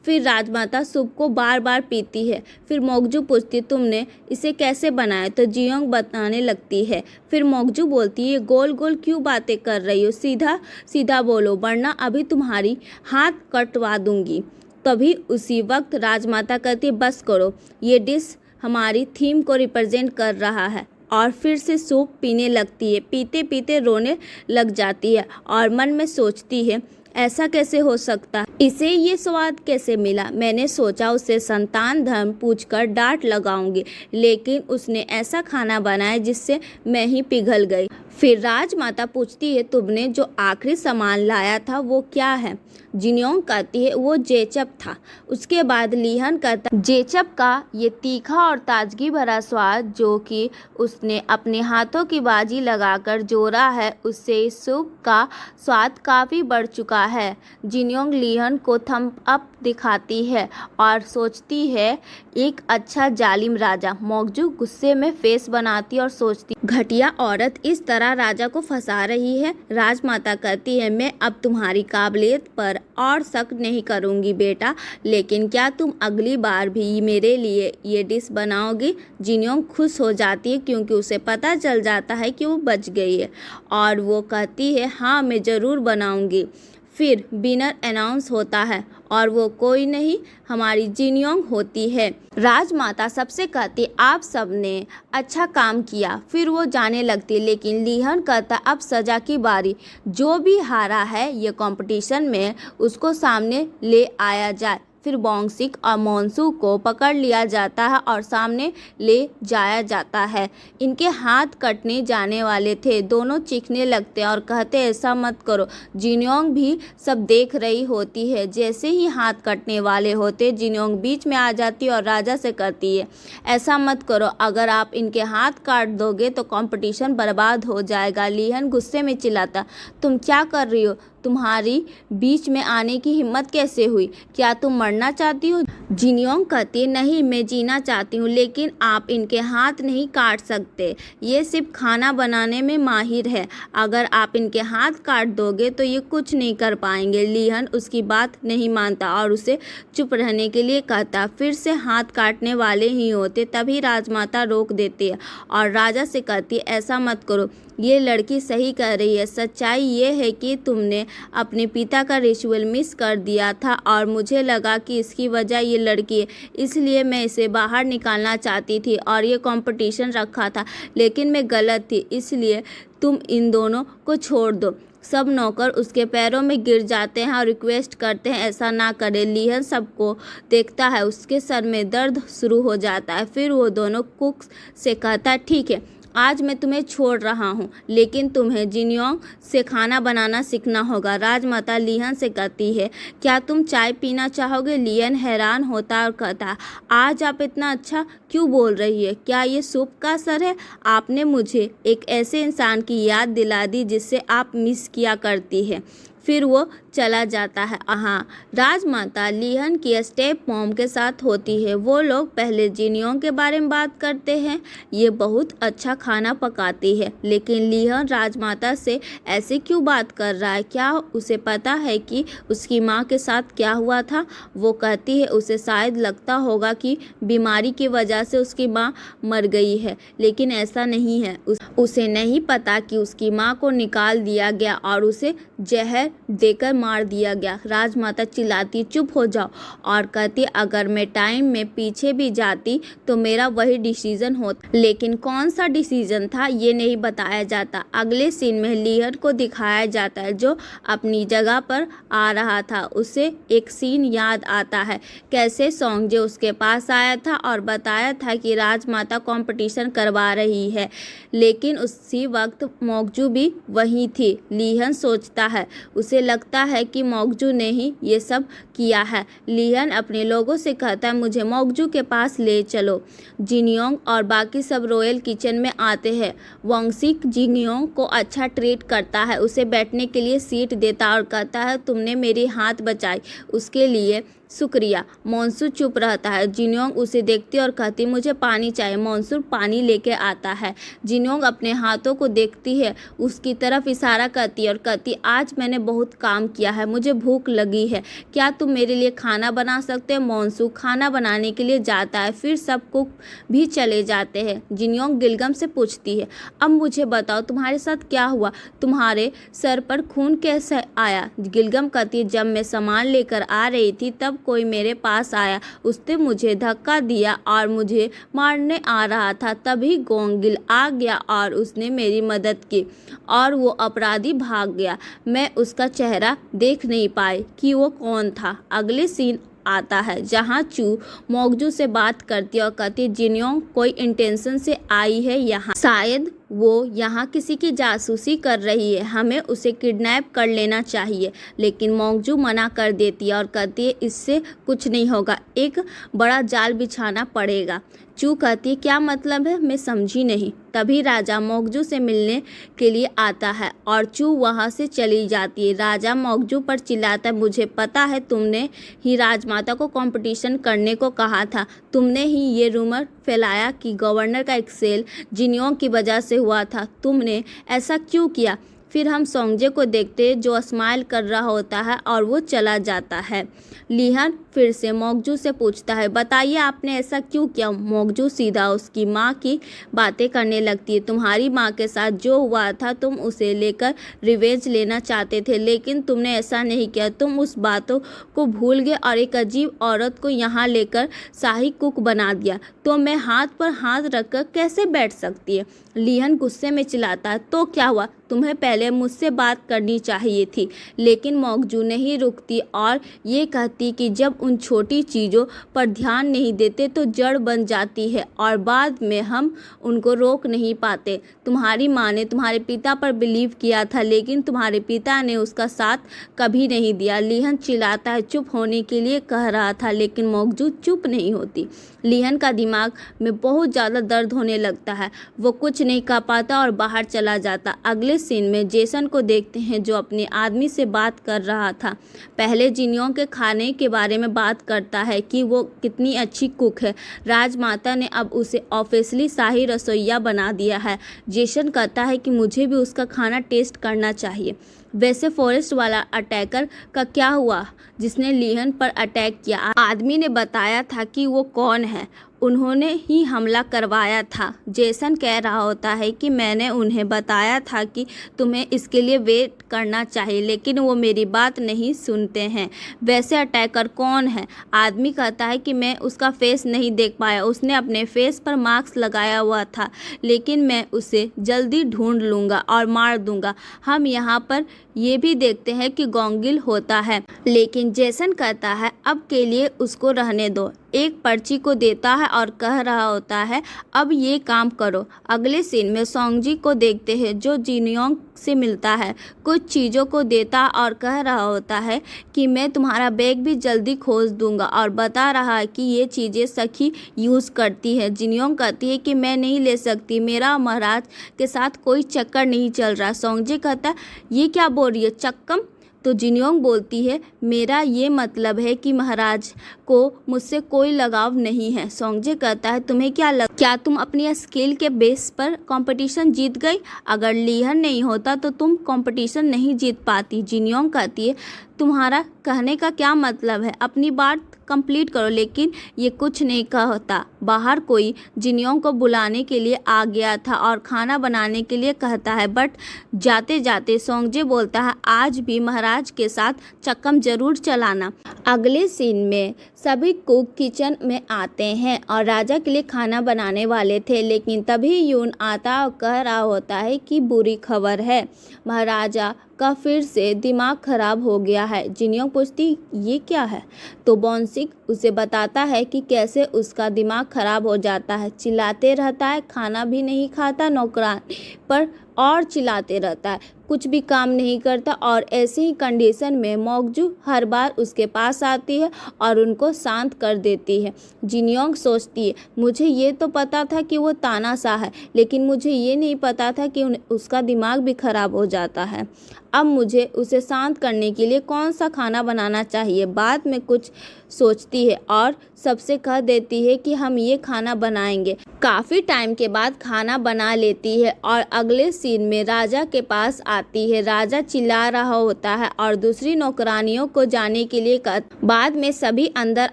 फिर राजमाता सूप को बार बार पीती है। फिर मोगजू पूछती तुमने इसे कैसे बनाया, तो जियोंग बताने लगती है। फिर मोगजू बोलती है गोल गोल क्यों बातें कर रही हो, सीधा सीधा बोलो वरना अभी तुम्हारी हाथ कटवा दूंगी। तभी उसी वक्त राजमाता कहती बस करो, ये डिश हमारी थीम को रिप्रेजेंट कर रहा है। और फिर से सूप पीने लगती है। पीते पीते रोने लग जाती है और मन में सोचती है ऐसा कैसे हो सकता, इसे ये स्वाद कैसे मिला। मैंने सोचा उसे संतान धर्म पूछकर डांट लगाऊंगी लेकिन उसने ऐसा खाना बनाया जिससे मैं ही पिघल गई। फिर राजमाता पूछती है तुमने जो आखिरी सामान लाया था वो क्या है। जिन्योंग कहती है वो जेचप था। उसके बाद लिहन कहता जेचप का ये तीखा और ताजगी भरा स्वाद जो कि उसने अपने हाथों की बाजी लगाकर जोड़ा है, उससे इस सूप का स्वाद काफ़ी बढ़ चुका है। जिन्योंग लिहन को थम्स अप दिखाती है और सोचती है एक अच्छा जालिम राजा। मोगजू गुस्से में फेस बनाती और सोचती घटिया औरत इस तरह राजा को फंसा रही है। राजमाता कहती है मैं अब तुम्हारी काबिलियत पर और शक नहीं करूंगी बेटा, लेकिन क्या तुम अगली बार भी मेरे लिए ये डिश बनाओगी। जिन्योंग खुश हो जाती है क्योंकि उसे पता चल जाता है कि वो बच गई है और वो कहती है हाँ मैं ज़रूर बनाऊंगी। फिर विनर अनाउंस होता है और वो कोई नहीं हमारी जिन्योंग होती है। राजमाता सबसे कहती आप सबने अच्छा काम किया। फिर वो जाने लगती लेकिन लिहन कहता अब सज़ा की बारी, जो भी हारा है ये कंपटीशन में उसको सामने ले आया जाए। फिर बोंगसिक और मोन्सू को पकड़ लिया जाता है और सामने ले जाया जाता है। इनके हाथ कटने जाने वाले थे। दोनों चीखने लगते हैं और कहते ऐसा मत करो। जिन्योंग भी सब देख रही होती है। जैसे ही हाथ कटने वाले होते जिन्योंग बीच में आ जाती है और राजा से कहती है ऐसा मत करो, अगर आप इनके हाथ काट दोगे तो कंपटीशन बर्बाद हो जाएगा। लिहन गुस्से में चिल्लाता तुम क्या कर रही हो, तुम्हारी बीच में आने की हिम्मत कैसे हुई? क्या तुम मरना चाहती हो? जिनयोंग कहती है, नहीं, मैं जीना चाहती हूँ, लेकिन आप इनके हाथ नहीं काट सकते। ये सिर्फ खाना बनाने में माहिर है। अगर आप इनके हाथ काट दोगे तो ये कुछ नहीं कर पाएंगे। लिहन उसकी बात नहीं मानता और उसे चुप रहने के लिए कहता। फिर से हाथ काटने वाले ही होते तभी राजमाता रोक देती है और राजा से कहती है, ऐसा मत करो, ये लड़की सही कह रही है। सच्चाई ये है कि तुमने अपने पिता का रिचुअल मिस कर दिया था और मुझे लगा कि इसकी वजह ये लड़की है, इसलिए मैं इसे बाहर निकालना चाहती थी और ये कंपटीशन रखा था, लेकिन मैं गलत थी, इसलिए तुम इन दोनों को छोड़ दो। सब नौकर उसके पैरों में गिर जाते हैं और रिक्वेस्ट करते हैं ऐसा ना करे। लिहन सबको देखता है, उसके सर में दर्द शुरू हो जाता है। फिर वो दोनों कुक से कहता है, ठीक है, आज मैं तुम्हें छोड़ रहा हूँ, लेकिन तुम्हें जिनयोंग से खाना बनाना सीखना होगा। राजमाता लिहन से कहती है, क्या तुम चाय पीना चाहोगे? लिहन हैरान होता और कहता, आज आप इतना अच्छा क्यों बोल रही है? क्या ये सूप का असर है? आपने मुझे एक ऐसे इंसान की याद दिला दी जिससे आप मिस किया करती है। फिर वो चला जाता है। हाँ, राजमाता लिहन की स्टेप मॉम के साथ होती है। वो लोग पहले जिनयोंग के बारे में बात करते हैं। ये बहुत अच्छा खाना पकाती है, लेकिन लिहन राजमाता से ऐसे क्यों बात कर रहा है? क्या उसे पता है कि उसकी माँ के साथ क्या हुआ था? वो कहती है उसे शायद लगता होगा कि बीमारी की वजह से उसकी माँ मर गई है, लेकिन ऐसा नहीं है। उसे नहीं पता कि उसकी माँ को निकाल दिया गया और उसे जहर देकर मार दिया गया। राजमाता चिल्लाती, चुप हो जाओ, और कहती, अगर मैं टाइम में पीछे भी जाती तो मेरा वही डिसीजन होता, लेकिन कौन सा डिसीजन था ये नहीं बताया जाता। अगले सीन में लिहन को दिखाया जाता है जो अपनी जगह पर आ रहा था। उसे एक सीन याद आता है, कैसे सोंगजे उसके पास आया था और बताया था कि राजमाता कंपटीशन करवा रही है, लेकिन उसी वक्त मोगजू भी वहीं थी। लिहन सोचता है, उसे लगता है कि मोगजू ने ही ये सब किया है। लिहन अपने लोगों से कहता है, मुझे मोगजू के पास ले चलो। जिनयोंग और बाकी सब रॉयल किचन में आते हैं। वोंगसिक जिनयोंग को अच्छा ट्रीट करता है, उसे बैठने के लिए सीट देता और कहता है, तुमने मेरी हाथ बचाई, उसके लिए शुक्रिया। मोंसू चुप रहता है। जिनयोंग उसे देखती और कहती, मुझे पानी चाहिए। मोंसू पानी लेके आता है। जिनयोंग अपने हाथों को देखती है, उसकी तरफ इशारा करती है और कहती, आज मैंने बहुत काम किया है, मुझे भूख लगी है, क्या तुम मेरे लिए खाना बना सकते हो? मोंसू खाना बनाने के लिए जाता है। फिर सब कुक भी चले जाते हैं। जिनयोंग गिलगम से पूछती है, अब मुझे बताओ तुम्हारे साथ क्या हुआ? तुम्हारे सर पर खून कैसे आया? गिलगम कहती है, जब मैं सामान लेकर आ रही थी तब कोई मेरे पास आया, उसने मुझे धक्का दिया और मुझे मारने आ रहा था। तभी गोंगिल आ गया और उसने मेरी मदद की और वो अपराधी भाग गया। मैं उसका चेहरा देख नहीं पाई कि वो कौन था। अगले सीन आता है जहाँ चू मोगजू से बात करती है और कहती है, जिनयोंग कोई इंटेंशन से आई है यहाँ, शायद वो यहाँ किसी की जासूसी कर रही है, हमें उसे किडनैप कर लेना चाहिए। लेकिन मोगजू मना कर देती है और कहती है, इससे कुछ नहीं होगा, एक बड़ा जाल बिछाना पड़ेगा। चू कहती है, क्या मतलब है? मैं समझी नहीं। तभी राजा मोगजू से मिलने के लिए आता है और चू वहाँ से चली जाती है। राजा मोगजू पर चिल्लाता है, मुझे पता है, तुमने ही राजमाता को कंपटीशन करने को कहा था, तुमने ही ये रूमर फैलाया कि गवर्नर का एक सेल जिनयोंग की वजह से हुआ था, तुमने ऐसा क्यों किया? फिर हम सोंगजे को देखते हैं जो स्माइल कर रहा होता है और वो चला जाता है। लिहन फिर से मोगजू से पूछता है, बताइए आपने ऐसा क्यों किया? मोगजू सीधा उसकी माँ की बातें करने लगती है। तुम्हारी माँ के साथ जो हुआ था, तुम उसे लेकर रिवेंज लेना चाहते थे, लेकिन तुमने ऐसा नहीं किया। तुम उस बातों को भूल गए और एक अजीब औरत को यहाँ लेकर शाही कुक बना दिया। तो मैं हाथ पर हाथ रखकर कैसे बैठ सकती है? लिहन गुस्से में चिल्लाता है, तो क्या हुआ? तुम्हें पहले मुझसे बात करनी चाहिए थी। लेकिन मोगजू नहीं रुकती और ये कहती कि जब उन छोटी चीज़ों पर ध्यान नहीं देते तो जड़ बन जाती है और बाद में हम उनको रोक नहीं पाते। तुम्हारी माँ ने तुम्हारे पिता पर बिलीव किया था, लेकिन तुम्हारे पिता ने उसका साथ कभी नहीं दिया। लिहन चिल्लाता है, चुप होने के लिए कह रहा था, लेकिन मोगजू चुप नहीं होती। लिहन का दिमाग में बहुत ज़्यादा दर्द होने लगता है। वो कुछ नहीं कह पाता और बाहर चला जाता। अगले अगले सीन में जेसन को देखते हैं जो अपने आदमी से बात कर रहा था। पहले जिनियोंग के खाने के बारे में बात करता है कि वो कितनी अच्छी कुक है। राजमाता ने अब उसे ऑफिशियली शाही रसोइया बना दिया है। जेसन कहता है कि मुझे भी उसका खाना टेस्ट करना चाहिए। वैसे फॉरेस्ट वाला अटैकर का क्या हुआ जिसने लिहन पर अटैक किया? आदमी ने बताया था कि वो कौन है, उन्होंने ही हमला करवाया था। जेसन कह रहा होता है कि मैंने उन्हें बताया था कि तुम्हें इसके लिए वेट करना चाहिए, लेकिन वो मेरी बात नहीं सुनते हैं। वैसे अटैकर कौन है? आदमी कहता है कि मैं उसका फेस नहीं देख पाया, उसने अपने फेस पर मास्क लगाया हुआ था, लेकिन मैं उसे जल्दी ढूंढ लूँगा और मार दूँगा। हम यहाँ पर ये भी देखते हैं कि गोंगिल होता है, लेकिन जेसन कहता है अब के लिए उसको रहने दो। एक पर्ची को देता है और कह रहा होता है अब ये काम करो। अगले सीन में सोंगजी को देखते हैं जो जिनियोंग से मिलता है, कुछ चीज़ों को देता और कह रहा होता है कि मैं तुम्हारा बैग भी जल्दी खोज दूंगा, और बता रहा है कि ये चीज़ें सखी यूज़ करती है। जिनियोंग कहती है कि मैं नहीं ले सकती, मेरा महाराज के साथ कोई चक्कर नहीं चल रहा। सोंगजी कहता है ये क्या बोल रही है, चक्कम? तो जिनियोंग बोलती है मेरा ये मतलब है कि महाराज को मुझसे कोई लगाव नहीं है। सोंगजे कहता है तुम्हें क्या तुम अपनी स्किल के बेस पर कंपटीशन जीत गई? अगर लिहन नहीं होता तो तुम कंपटीशन नहीं जीत पाती। जिनियोंग कहती है तुम्हारा कहने का क्या मतलब है, अपनी बात कंप्लीट करो। लेकिन ये कुछ नहीं कहता। बाहर कोई जिनियोंग को बुलाने के लिए आ गया था और खाना बनाने के लिए कहता है, बट जाते जाते सोंगजे बोलता है आज भी महाराज के साथ चक्कम जरूर चलाना। अगले सीन में सभी कुक किचन में आते हैं और राजा के लिए खाना बनाने वाले थे, लेकिन तभी यून आता और कह रहा होता है कि बुरी खबर है, महाराजा का फिर से दिमाग खराब हो गया है। जिनियोंग पूछती ये क्या है? तो बॉन्सिक उसे बताता है कि कैसे उसका दिमाग खराब हो जाता है, चिल्लाते रहता है, खाना भी नहीं खाता, नौकरानी पर और चिल्लाते रहता है, कुछ भी काम नहीं करता। और ऐसे ही कंडीशन में मोगजू हर बार उसके पास आती है और उनको शांत कर देती है। जिनियोंग सोचती है मुझे ये तो पता था कि वो तानाशाह है, लेकिन मुझे ये नहीं पता था कि उसका दिमाग भी खराब हो जाता है। अब मुझे उसे शांत करने के लिए कौन सा खाना बनाना चाहिए? बाद में कुछ सोचती है और सबसे कह देती है कि हम ये खाना बनाएंगे। काफ़ी टाइम के बाद खाना बना लेती है और अगले सीन में राजा के पास आती है। राजा चिल्ला रहा होता है और दूसरी नौकरानियों को जाने के लिए बाद में सभी अंदर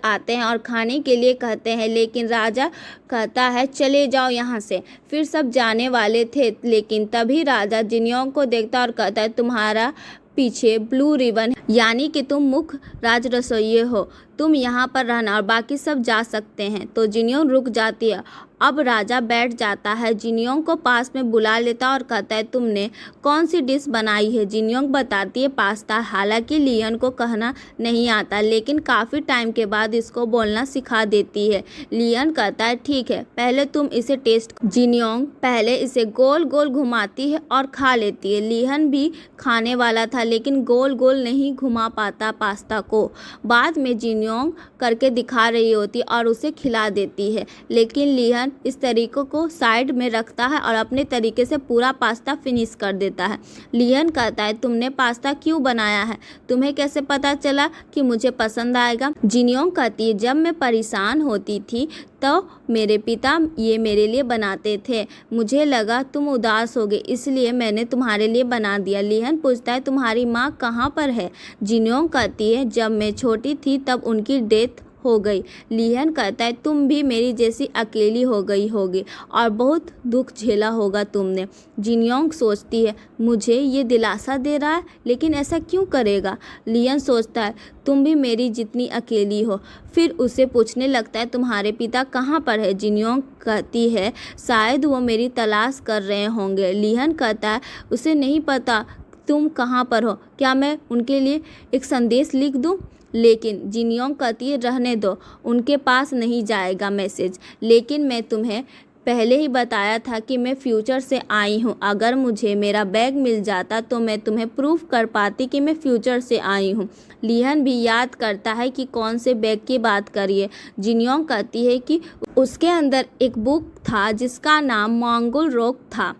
आते हैं और खाने के लिए कहते हैं, लेकिन राजा कहता है चले जाओ यहाँ से। फिर सब जाने वाले थे, लेकिन तभी राजा जिनियोंग को देखता और कहता है तुम्हारा पीछे ब्लू रिबन है, यानी कि तुम मुख्य राज रसोइये हो, तुम यहाँ पर रहना और बाकी सब जा सकते हैं। तो जिनियोंग रुक जाती है। अब राजा बैठ जाता है, जिनियोंग को पास में बुला लेता और कहता है तुमने कौन सी डिश बनाई है? जिनियोंग बताती है पास्ता। हालांकि लियन को कहना नहीं आता, लेकिन काफ़ी टाइम के बाद इसको बोलना सिखा देती है। लियन कहता है ठीक है, पहले तुम इसे टेस्ट। जिनियोंग पहले इसे गोल गोल घुमाती है और खा लेती है। लियन भी खाने वाला था, लेकिन गोल गोल नहीं घुमा पाता पास्ता को। बाद में जिनियोंग करके दिखा रही होती और उसे खिला देती है, लेकिन लियन इस तरीके को साइड में रखता है और अपने तरीके से पूरा पास्ता फिनिश कर देता है। लियन कहता है तुमने पास्ता क्यों बनाया है? तुम्हें कैसे पता चला कि मुझे पसंद आएगा? जिनियोंग कहती है जब मैं परेशान होती थी तो मेरे पिता ये मेरे लिए बनाते थे, मुझे लगा तुम उदास होगे इसलिए मैंने तुम्हारे लिए बना दिया। लियन पूछता है तुम्हारी माँ कहाँ पर है? जिनियोंग कहती है जब मैं छोटी थी तब उनकी डेथ हो गई। लियन कहता है तुम भी मेरी जैसी अकेली हो गई होगी और बहुत दुख झेला होगा तुमने। जिनियोंग सोचती है मुझे ये दिलासा दे रहा है, लेकिन ऐसा क्यों करेगा? लियन सोचता है तुम भी मेरी जितनी अकेली हो। फिर उसे पूछने लगता है तुम्हारे पिता कहाँ पर है? जिनियोंग कहती है शायद वो मेरी तलाश कर रहे होंगे। लियन कहता है उसे नहीं पता तुम कहाँ पर हो, क्या मैं उनके लिए एक संदेश लिख दूँ? लेकिन जिनियोंग कहती है रहने दो, उनके पास नहीं जाएगा मैसेज। लेकिन मैं तुम्हें पहले ही बताया था कि मैं फ्यूचर से आई हूँ, अगर मुझे मेरा बैग मिल जाता तो मैं तुम्हें प्रूफ कर पाती कि मैं फ्यूचर से आई हूँ। लियन भी याद करता है कि कौन से बैग की बात करिए। जिनियोंग कहती है कि उसके अंदर एक बुक था जिसका नाम मंगोल रॉक था।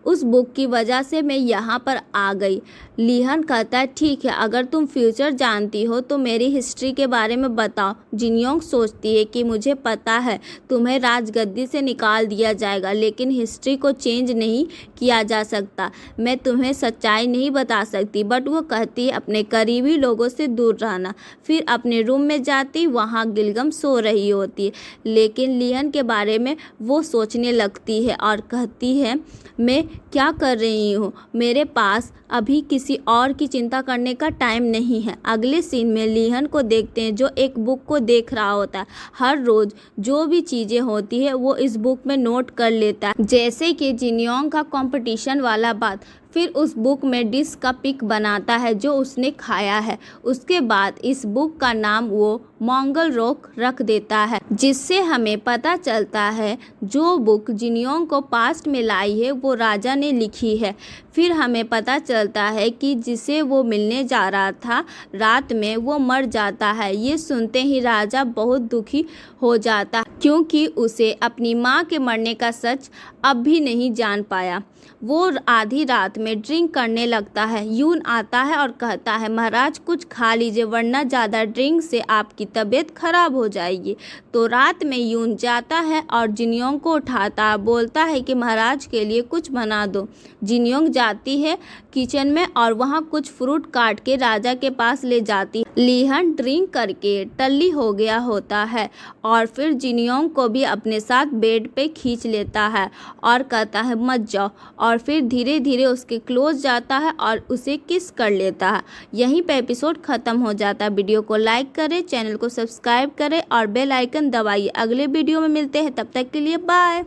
उस बुक की वजह से मैं यहाँ पर आ गई। लिहन कहता है ठीक है, अगर तुम फ्यूचर जानती हो तो मेरी हिस्ट्री के बारे में बताओ। जिनयोंग सोचती है कि मुझे पता है तुम्हें राजगद्दी से निकाल दिया जाएगा, लेकिन हिस्ट्री को चेंज नहीं किया जा सकता। मैं तुम्हें सच्चाई नहीं बता सकती। बट वो कहती है अपने करीबी लोगों से दूर रहना। फिर अपने रूम में जाती, वहाँ गिलगम सो रही होती है, लेकिन लिहन के बारे में वो सोचने लगती है और कहती है मैं क्या कर रही हूँ, मेरे पास अभी किसी और की चिंता करने का टाइम नहीं है। अगले सीन में लिहन को देखते हैं जो एक बुक को देख रहा होता है। हर रोज जो भी चीज़ें होती है वो इस बुक में नोट कर लेता है, जैसे कि जिनयोंग का कंपटीशन वाला बात। फिर उस बुक में डिश का पिक बनाता है जो उसने खाया है। उसके बाद इस बुक का नाम वो मंगल रॉक रख देता है, जिससे हमें पता चलता है जो बुक जिनयोंग को पास्ट में लाई है वो राजा ने लिखी है। फिर हमें पता चलता है कि जिसे वो मिलने जा रहा था रात में वो मर जाता है। ये सुनते ही राजा बहुत दुखी हो जाता है, क्योंकि उसे अपनी माँ के मरने का सच अब भी नहीं जान पाया। वो आधी रात में ड्रिंक करने लगता है। यून आता है और कहता है महाराज कुछ खा लीजिए, वरना ज़्यादा ड्रिंक से आपकी तबीयत खराब हो जाएगी। तो रात में यून जाता है और जिनयोंग को उठाता है, बोलता है कि महाराज के लिए कुछ बना दो। जिनयोंग जाती है किचन में और वहाँ कुछ फ्रूट काट के राजा के पास ले जाती है। लिहन ड्रिंक करके टल्ली हो गया होता है और फिर जिनयोंग को भी अपने साथ बेड पे खींच लेता है और कहता है मत जाओ, और फिर धीरे धीरे उसके क्लोज जाता है और उसे किस कर लेता है। यहीं पे एपिसोड ख़त्म हो जाता है। वीडियो को लाइक करें, चैनल को सब्सक्राइब करें और बेल आइकन दबाइए। अगले वीडियो में मिलते हैं, तब तक के लिए बाय।